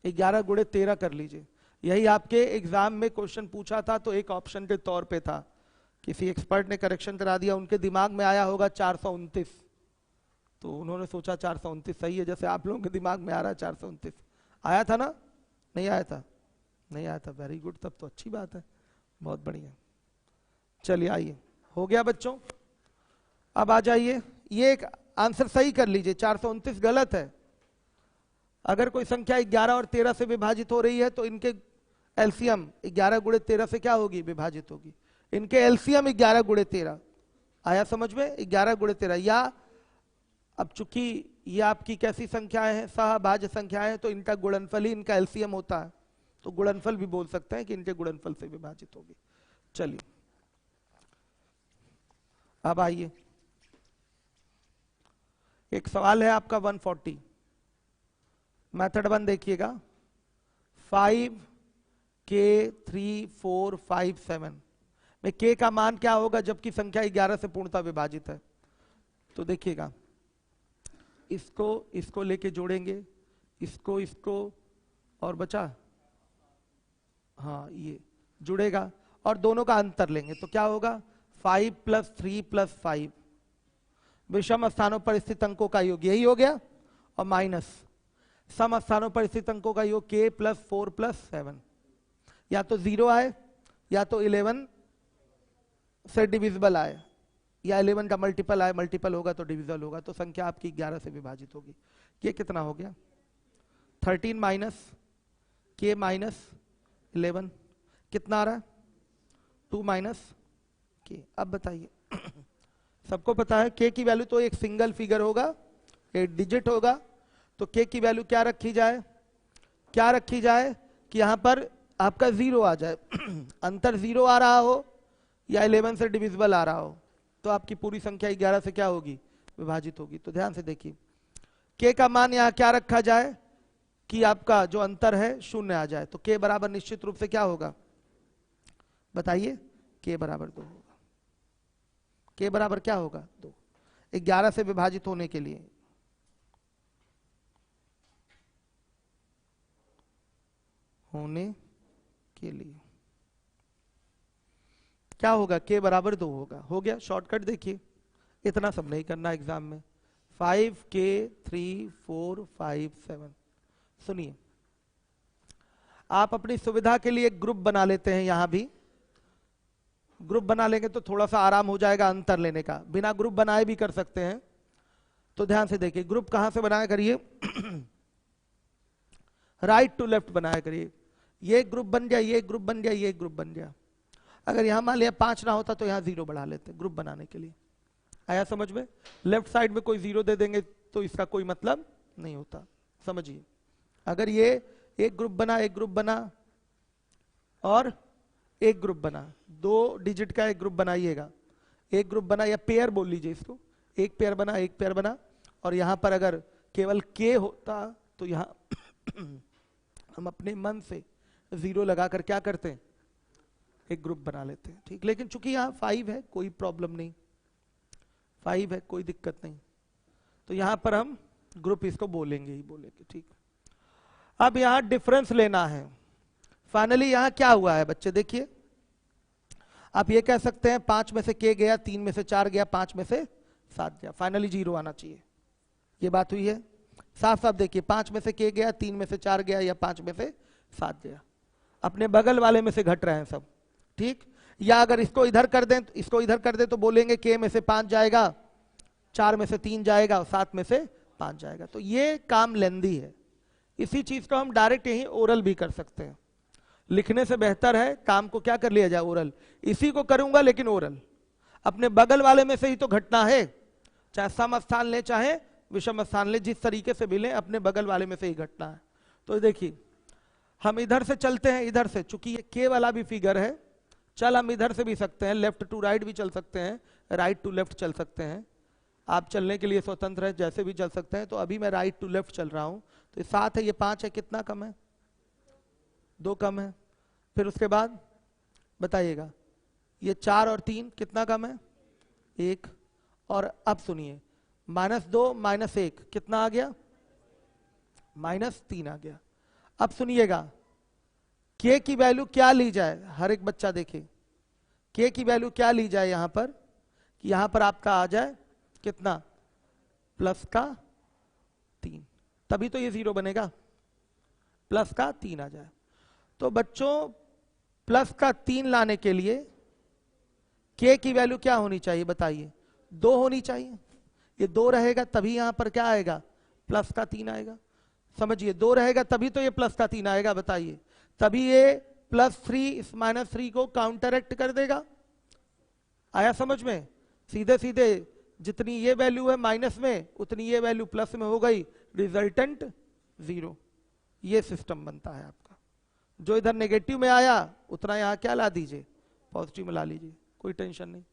11 गुणे 13 कर लीजिए। यही आपके एग्जाम में क्वेश्चन पूछा था तो एक ऑप्शन के तौर पे था, किसी एक्सपर्ट ने करेक्शन करा दिया, उनके दिमाग में आया होगा 429, तो उन्होंने सोचा 429 सही है, जैसे आप लोगों के दिमाग में आ रहा है 429। आया था ना? नहीं आया था? नहीं आया था, वेरी गुड, तब तो अच्छी बात है, बहुत बढ़िया। चलिए आइए, हो गया बच्चों। अब आ जाइए, ये एक आंसर सही कर लीजिए, 429 गलत है। अगर कोई संख्या 11 और 13 से विभाजित हो रही है तो इनके एलसीएम 11 गुणे 13 से क्या होगी, विभाजित होगी। इनके एलसीएम 11 गुणे 13 आया समझ में, 11 गुणे 13। या अब चूंकि ये आपकी कैसी संख्याएं हैं, सहभाज्य संख्याएं हैं, तो इनका गुणनफल ही इनका एलसीएम होता है, तो गुणनफल भी बोल सकते हैं कि इनके गुणनफल से विभाजित होगी। चलिए अब आइए, एक सवाल है आपका 140, मेथड 1 देखिएगा। 5 k 3 4 5 7 में k का मान क्या होगा जबकि संख्या 11 से पूर्णतः विभाजित है? तो देखिएगा, इसको लेके जोड़ेंगे, इसको और बचा, हाँ ये जुड़ेगा, और दोनों का अंतर लेंगे तो क्या होगा, 5 + 3 + 5 विषम स्थानों पर स्थित अंकों का योग, यही हो गया, और माइनस सम स्थानों पर स्थित अंकों का योग k + 4 + 7। या तो 0 आए या तो 11 से डिविजिबल आए, या 11 का मल्टीपल आए, मल्टीपल होगा तो डिविजिबल होगा, तो संख्या आपकी 11 से विभाजित होगी। ये कितना हो गया, 13 माइनस k माइनस 11 कितना आ रहा है, 2 माइनस k। अब बताइए, सबको पता है k की वैल्यू तो एक सिंगल फिगर होगा, एक डिजिट होगा, तो k की वैल्यू क्या रखी जाए, क्या रखी जाए कि यहां पर आपका 0 आ जाए अंतर 0 आ रहा हो या 11 से डिविजिबल आ रहा हो, तो आपकी पूरी संख्या 11 से क्या होगी, विभाजित होगी। तो ध्यान से देखिए, k का मान यहां क्या रखा जाए कि आपका जो अंतर है 0 आ जाए, तो k बराबर निश्चित रूप से क्या होगा, बताइए, k बराबर 2 होगा। k बराबर क्या होगा, 2, 11 से विभाजित होने के लिए। क्या होगा, k बराबर 2 होगा। हो गया, शॉर्टकट देखिए, इतना सब नहीं करना एग्जाम में। 5 k 3 4 5 7। सुनिए, आप अपनी सुविधा के लिए ग्रुप बना लेते हैं, यहां भी ग्रुप बना लेंगे तो थोड़ा सा आराम हो जाएगा अंतर लेने का, बिना ग्रुप बनाए भी कर सकते हैं। तो ध्यान से देखिए, ग्रुप कहां से बनाया करिए राइट टू लेफ्ट बनाया करिए। ये ग्रुप बन गया, ये ग्रुप बन गया, ये ग्रुप बन गया। अगर यहां मान लिया 5 ना होता तो यहां 0 बढ़ा लेते ग्रुप बनाने के लिए। आया समझ में? लेफ्ट साइड में कोई 0 दे देंगे तो इसका कोई मतलब नहीं होता, समझिए। अगर ये एक ग्रुप बना, एक ग्रुप बना और एक ग्रुप बना, 2 डिजिट का एक ग्रुप बनाइएगा, एक ग्रुप बना, या पेयर बोल लीजिए इसको, एक पेयर बना, एक पेयर बना, और यहां पर अगर केवल k होता तो यहां हम अपने मन से 0 लगाकर क्या करते हैं, एक ग्रुप बना लेते हैं, ठीक। लेकिन चूंकि यहां 5 है, कोई प्रॉब्लम नहीं, 5 है, कोई दिक्कत नहीं, तो यहां पर हम ग्रुप इसको बोलेंगे ही बोलेंगे, ठीक। अब यहां डिफरेंस लेना है। फाइनली यहां क्या हुआ है बच्चे, देखिए, आप ये कह सकते हैं 5 में से k गया, 3 में से 4 गया, 5 में से 7 गया, फाइनली 0 आना चाहिए। ये बात हुई है, साफ साफ देखिए, 5 में से k गया, 3 में से 4 गया, या 5 में से 7 गया। अपने बगल वाले में से घट रहे हैं सब, ठीक। या अगर इसको इधर कर दें, इसको इधर कर दें तो बोलेंगे k में से 5 जाएगा, 4 में से 3 जाएगा और 7 में से 5 जाएगा। तो ये काम लेंदी है। इसी चीज को हम डायरेक्ट यहीं ओरल भी कर सकते हैं। लिखने से बेहतर है काम को क्या कर लिया जाए, ओरल। इसी को करूंगा लेकिन ओरल। अपने बगल वाले में से ही तो घटना है, चाहे सम स्थान ले चाहे विषम स्थान ले, जिस तरीके से भी ले अपने बगल वाले में से ही घटना है। तो देखिए हम इधर से चलते हैं, इधर से, चूंकि ये k वाला भी फिगर है, चल हम इधर से भी सकते हैं, लेफ्ट टू राइट भी चल सकते हैं, राइट टू लेफ्ट चल सकते हैं। आप चलने के लिए स्वतंत्र है, जैसे भी चल सकते हैं। तो अभी मैं राइट टू लेफ्ट चल रहा हूं, तो 7 है, ये 5 है, कितना कम है, 2 कम है। फिर उसके बाद बताइएगा, ये 4 और 3 कितना कम है, 1। और अब सुनिए, -2 -1 कितना आ गया, -3 आ गया। अब सुनिएगा, k की वैल्यू क्या ली जाए, हर एक बच्चा देखे, k की वैल्यू क्या ली जाए यहां पर, कि यहां पर आपका आ जाए कितना, +3, तभी तो ये 0 बनेगा, +3 आ जाए। तो बच्चों +3 लाने के लिए k की वैल्यू क्या होनी चाहिए बताइए, 2 होनी चाहिए। ये 2 रहेगा तभी यहां पर क्या आएगा, +3 आएगा। समझिए, 2 रहेगा तभी तो ये +3 आएगा, बताइए। तभी ये +3 इस -3 को काउंटरएक्ट कर देगा। आया समझ में, सीधे सीधे जितनी ये वैल्यू है माइनस में उतनी ये वैल्यू प्लस में हो गई, रिजल्टेंट 0। ये सिस्टम बनता है आपका। जो इधर नेगेटिव में आया उतना यहां क्या ला दीजिए, पॉजिटिव में ला लीजिए, कोई टेंशन नहीं,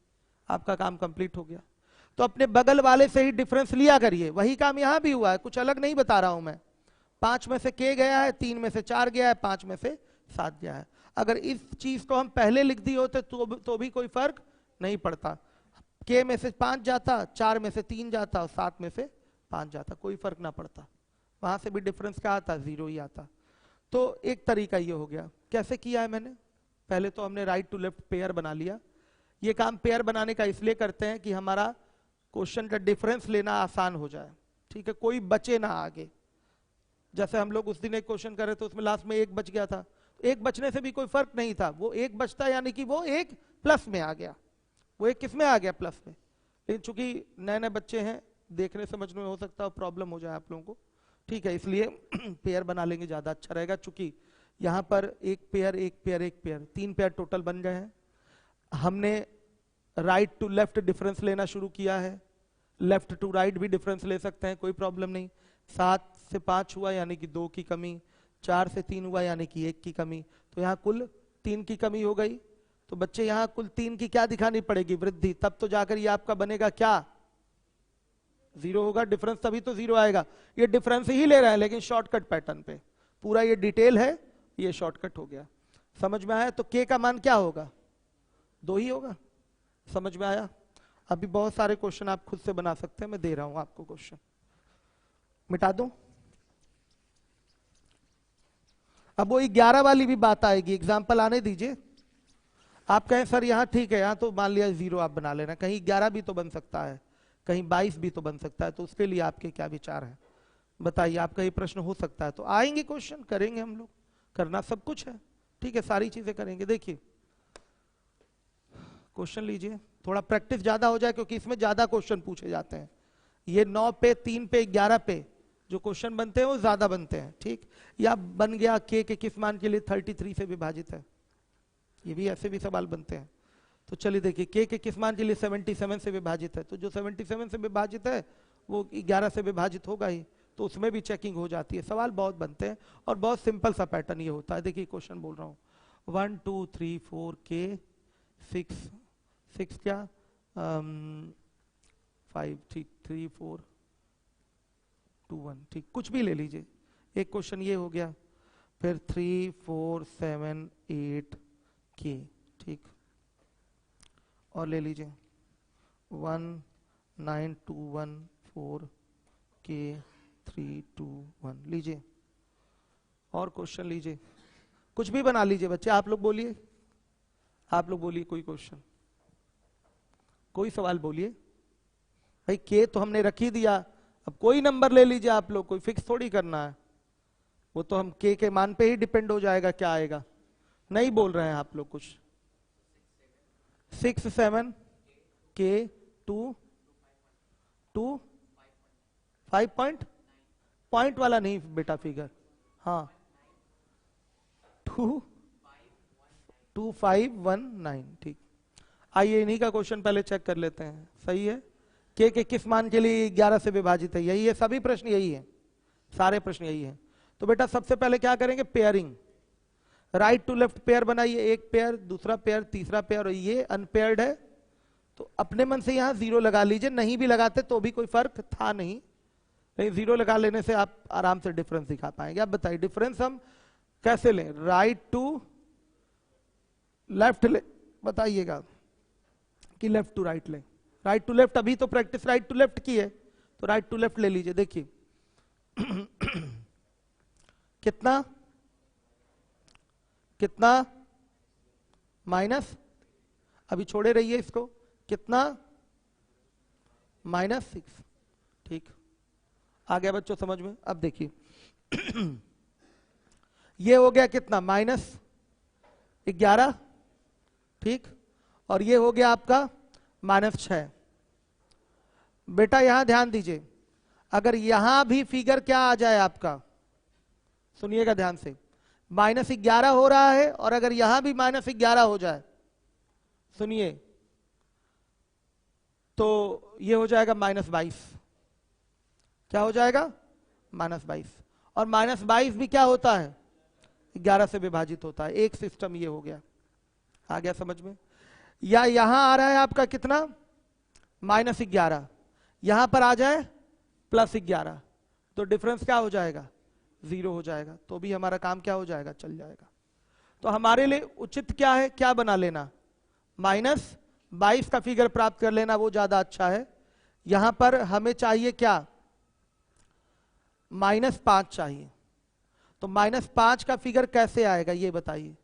आपका काम कंप्लीट हो गया। तो अपने बगल वाले से ही डिफरेंस लिया करिए, वही काम यहां भी हुआ है, कुछ अलग नहीं बता रहा हूं मैं। 5 में से k गया है, 3 में से 4 गया है, 5 में से 7 गया है। अगर इस चीज को हम पहले लिख दिए होते तो भी कोई फर्क नहीं पड़ता। k में से 5 जाता, 4 में से 3 जाता और 7 में से 5 जाता, कोई फर्क ना पड़ता, वहां से भी डिफरेंस क्या आता, 0 ही आता। तो एक तरीका ये हो गया। कैसे किया है मैंने, पहले तो हमने राइट टू लेफ्ट पेयर बना लिया। ये काम पेयर बनाने का इसलिए करते हैं कि हमारा क्वेश्चन का डिफरेंस लेना आसान हो जाए, ठीक है, कोई बचे ना आगे। जैसे हम लोग उस दिन एक क्वेश्चन कर रहे थे, उसमें लास्ट में 1 बच गया था, एक बचने से भी कोई फर्क नहीं था, वो 1 बचता यानी कि वो 1 प्लस में आ गया, वो 1 किस में आ गया, प्लस में। लेकिन चूंकि नए नए बच्चे हैं, देखने समझने में हो सकता है प्रॉब्लम हो जाए आप लोगों को, ठीक है, इसलिए पेयर बना लेंगे, ज्यादा अच्छा रहेगा। चूंकि यहाँ पर 1 pair 1 pair 1 pair 3 pair total बन गए हैं। हमने राइट टू लेफ्ट डिफरेंस लेना शुरू किया है, लेफ्ट टू राइट भी डिफरेंस ले सकते हैं, कोई प्रॉब्लम नहीं। 7 से 5 हुआ यानी कि 2 की कमी, 4 से 3 हुआ यानी कि 1 की कमी, तो यहाँ कुल 3 की कमी हो गई। तो बच्चे यहाँ कुल 3 की क्या दिखानी पड़ेगी, वृद्धि, तब तो जाकर ये आपका बनेगा क्या, 0 होगा, डिफरेंस तभी तो 0 आएगा। ये डिफरेंस ही ले रहे हैं लेकिन शॉर्टकट पैटर्न पे, पूरा ये डिटेल है, ये शॉर्टकट हो गया। समझ में आया। तो k का मान क्या होगा, 2 ही होगा। समझ में आया। अभी बहुत सारे क्वेश्चन आप खुद से बना सकते हैं, मैं दे रहा हूं आपको क्वेश्चन, मिटा दूं। अब वो 11 वाली भी बात आएगी, एग्जाम्पल आने दीजिए। आप कहें सर यहाँ ठीक है, यहाँ तो मान लिया 0 आप बना लेना, कहीं 11 भी तो बन सकता है, कहीं 22 भी तो बन सकता है, तो उसके लिए आपके क्या विचार है बताइए। आपका ये प्रश्न हो सकता है, तो आएंगे क्वेश्चन, करेंगे हम लोग, करना सब कुछ है, ठीक है, सारी चीजें करेंगे। देखिए क्वेश्चन लीजिए, थोड़ा प्रैक्टिस ज्यादा हो जाए क्योंकि इसमें ज्यादा क्वेश्चन पूछे जाते हैं। ये 9 पे 3 पे 11 पे जो क्वेश्चन बनते हैं वो ज्यादा बनते हैं, ठीक। या बन गया k के किस मान के लिए 33 से विभाजित है, ये भी ऐसे भी सवाल बनते हैं। तो चलिए देखिए, k के किस मान के लिए 77 से विभाजित है, तो जो 77 से विभाजित है वो 11 से विभाजित होगा ही, तो उसमें भी चेकिंग हो जाती है। सवाल बहुत बनते हैं और बहुत सिंपल सा पैटर्न ये होता है। देखिए क्वेश्चन बोल रहा हूँ, 1 2 3 4 k 6 क्या 5 ठीक 3 4 2 1 ठीक, कुछ भी ले लीजिए। एक क्वेश्चन ये हो गया, फिर 3 4 7 8 k ठीक, और ले लीजिए 1 9 2 1 4 k 3 2 1 लीजिए। और क्वेश्चन लीजिए, कुछ भी बना लीजिए बच्चे, आप लोग बोलिए, आप लोग बोलिए कोई क्वेश्चन, कोई सवाल बोलिए। भाई के तो हमने रख ही दिया, अब कोई नंबर ले लीजिए आप लोग, कोई फिक्स थोड़ी करना है, वो तो हम के मान पे ही डिपेंड हो जाएगा क्या आएगा। नहीं बोल रहे हैं आप लोग कुछ, 6 7 K 2 2 5 पॉइंट वाला नहीं बेटा फिगर, हाँ 2 2 5 1 9, ठीक। आइए इन्हीं का क्वेश्चन पहले चेक कर लेते हैं। सही है, के किस मान के लिए 11 से विभाजित है, यही है, सभी प्रश्न यही है, सारे प्रश्न यही है। तो बेटा सबसे पहले क्या करेंगे, pairing, right to left pair बनाइए, एक पेयर, दूसरा पेयर, तीसरा पेयर, और ये अनपेयर्ड है तो अपने मन से यहां 0 लगा लीजिए, नहीं भी लगाते तो भी कोई फर्क था नहीं, नहीं 0 लगा लेने से आप आराम से डिफरेंस दिखा पाएंगे। आप बताइए डिफरेंस हम कैसे लें, राइट टू लेफ्ट ले, बताइएगा कि लेफ्ट टू राइट लें। राइट टू लेफ्ट, अभी तो प्रैक्टिस राइट टू लेफ्ट की है, तो राइट टू लेफ्ट ले लीजिए। देखिए कितना कितना माइनस, अभी छोड़े रहिए इसको, कितना -6, ठीक। आ गया बच्चों समझ में। अब देखिए ये हो गया कितना, -11, ठीक, और ये हो गया आपका -6। बेटा यहां ध्यान दीजिए, अगर यहां भी फिगर क्या आ जाए आपका, सुनिएगा ध्यान से, -11 हो रहा है, और अगर यहां भी -11 हो जाए, सुनिए, तो ये हो जाएगा -22। क्या हो जाएगा, -22, और -22 भी क्या होता है, 11 से विभाजित होता है। एक सिस्टम ये हो गया, आ गया समझ में। या यहां आ रहा है आपका कितना, -11, यहां पर आ जाए +11, तो डिफरेंस क्या हो जाएगा, 0 हो जाएगा, तो भी हमारा काम क्या हो जाएगा, चल जाएगा। तो हमारे लिए उचित क्या है, क्या बना लेना, -22 का फिगर प्राप्त कर लेना, वो ज्यादा अच्छा है। यहां पर हमें चाहिए क्या, -5 चाहिए, तो -5 का फिगर कैसे आएगा ये बताइए,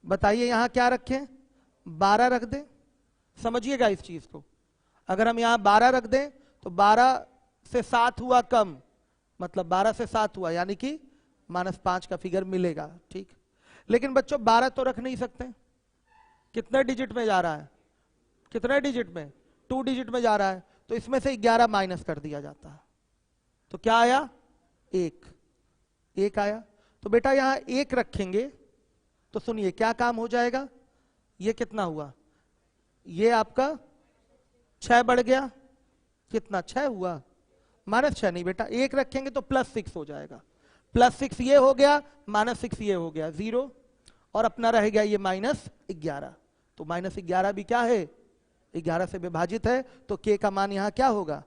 बताइए। यहां क्या रखें, 12 रख दें, समझिएगा इस चीज को। अगर हम यहां 12 रख दें तो 12 से 7 हुआ कम, मतलब 12 से 7 हुआ, यानी कि -5 का फिगर मिलेगा, ठीक। लेकिन बच्चों 12 तो रख नहीं सकते, कितने डिजिट में जा रहा है, कितने डिजिट में, 2 डिजिट में जा रहा है, तो इसमें से 11 माइनस कर दिया जाता है, तो क्या आया, 1 आया। तो बेटा यहां 1 रखेंगे तो सुनिए क्या काम हो जाएगा, ये कितना हुआ, ये आपका 6 बढ़ गया, कितना 6 हुआ, -6 नहीं बेटा, 1 रखेंगे तो +6 हो जाएगा, +6 ये हो गया, -6 ये हो गया, 0, और अपना रह गया ये -11। तो -11 भी क्या है, 11 से विभाजित है, तो k का मान यहां क्या होगा,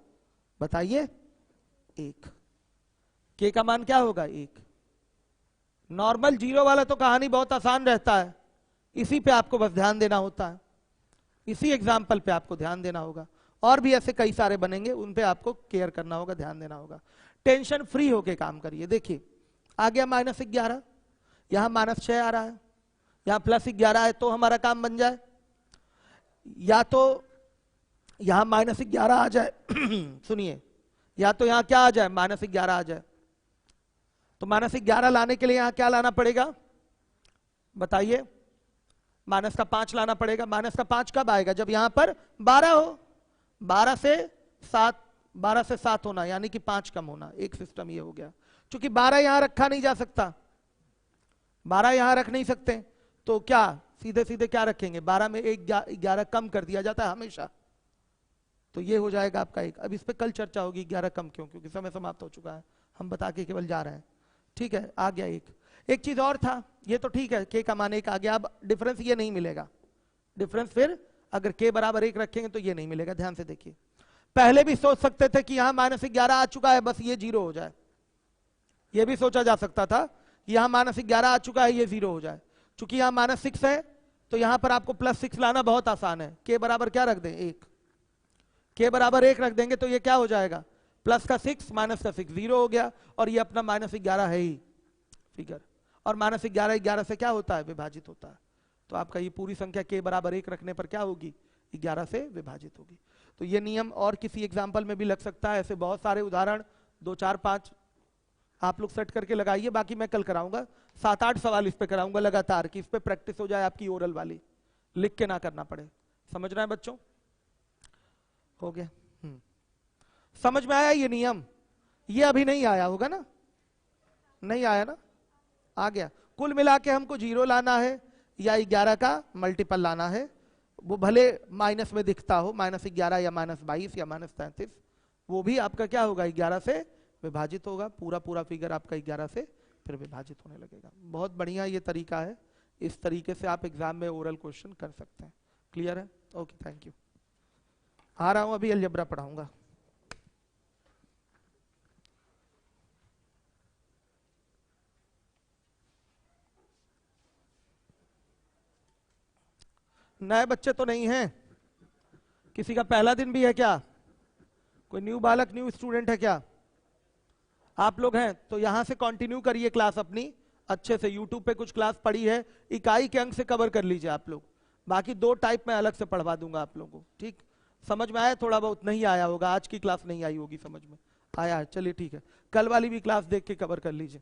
बताइए, 1। k का मान क्या होगा, 1। नॉर्मल 0 वाला तो कहानी बहुत आसान रहता है, इसी पे आपको बस ध्यान देना होता है, इसी एग्जाम्पल पे आपको ध्यान देना होगा। और भी ऐसे कई सारे बनेंगे, उन पे आपको केयर करना होगा, ध्यान देना होगा, टेंशन फ्री होके काम करिए। देखिए आ गया -11, यहां -6 आ रहा है, यहां +11 है, तो हमारा काम बन जाए, या तो यहां -11 आ जाए सुनिए, या तो यहां क्या आ जाए, -11 आ जाए, तो -11 लाने के लिए यहां क्या लाना पड़ेगा, बताइए, -5 लाना पड़ेगा। -5 कब आएगा, जब यहां पर 12 हो, 12 से 7 होना, यानी कि 5 कम होना, एक सिस्टम ये हो गया। क्योंकि 12 यहां रखा नहीं जा सकता, 12 यहां रख नहीं सकते, तो क्या सीधे सीधे क्या रखेंगे, 12 में 11 कम कर दिया जाता है हमेशा, तो ये हो जाएगा आपका 1। अब इस पे कल चर्चा होगी 11 कम क्यों, क्योंकि समय समाप्त हो चुका है, हम बता के केवल जा रहे हैं, ठीक है। आ गया 1। एक चीज और था, ये तो ठीक है, k का मान 1 आ गया, अब डिफरेंस ये नहीं मिलेगा, डिफरेंस फिर अगर k बराबर 1 रखेंगे तो ये नहीं मिलेगा। ध्यान से देखिए, पहले भी सोच सकते थे कि यहां -11 आ चुका है, बस ये 0 हो जाए, ये भी सोचा जा सकता था, यहां -11 आ चुका है, ये 0 हो जाए। चूंकि यहां -6 है, तो यहां पर आपको +6 लाना बहुत आसान है, k बराबर क्या रख दें, 1, k बराबर 1 रख देंगे तो ये क्या हो जाएगा, प्लस का 6 माइनस का 6, 0 हो गया, और ये अपना -11 है ही फिगर, और -11 11 से क्या होता है, विभाजित होता है, तो आपका ये पूरी संख्या k बराबर 1 रखने पर क्या होगी, 11 से विभाजित होगी। तो ये नियम और किसी एग्जाम्पल में भी लग सकता है, ऐसे बहुत सारे उदाहरण 2 4 5 आप लोग सेट करके लगाइए, बाकी मैं कल कराऊंगा 7 8 सवाल इस पे कराऊंगा लगातार, कि इस पे प्रैक्टिस हो जाए आपकी ओरल वाली, लिख के ना करना पड़े। समझ रहे हैं बच्चों? हो गया। समझ में आया ये नियम? ये अभी नहीं आया होगा ना? नहीं आया ना? आ गया। कुल मिला के हमको 0 लाना है या 11 का मल्टीपल लाना है, वो भले माइनस में दिखता हो, -11 या -22 या -33, वो भी आपका क्या होगा, 11 से विभाजित होगा। पूरा पूरा फिगर आपका 11 से फिर विभाजित होने लगेगा। बहुत बढ़िया ये तरीका है, इस तरीके से आप एग्जाम में ओरल क्वेश्चन कर सकते हैं। क्लियर है? Okay, thank you. आ रहा हूं, अभी अलजेब्रा पढ़ाऊंगा। नए बच्चे तो नहीं हैं? किसी का पहला दिन भी है क्या? कोई न्यू बालक, न्यू स्टूडेंट है क्या? आप लोग हैं तो यहां से कंटिन्यू करिए क्लास अपनी अच्छे से। यूट्यूब पे कुछ क्लास पढ़ी है, इकाई के अंक से कवर कर लीजिए आप लोग। बाकी 2 टाइप में अलग से पढ़वा दूंगा आप लोगों को। ठीक, समझ में आया? थोड़ा बहुत नहीं आया होगा, आज की क्लास नहीं आई होगी समझ में। आया है, चलिए ठीक है। कल वाली भी क्लास देख के कवर कर लीजिए।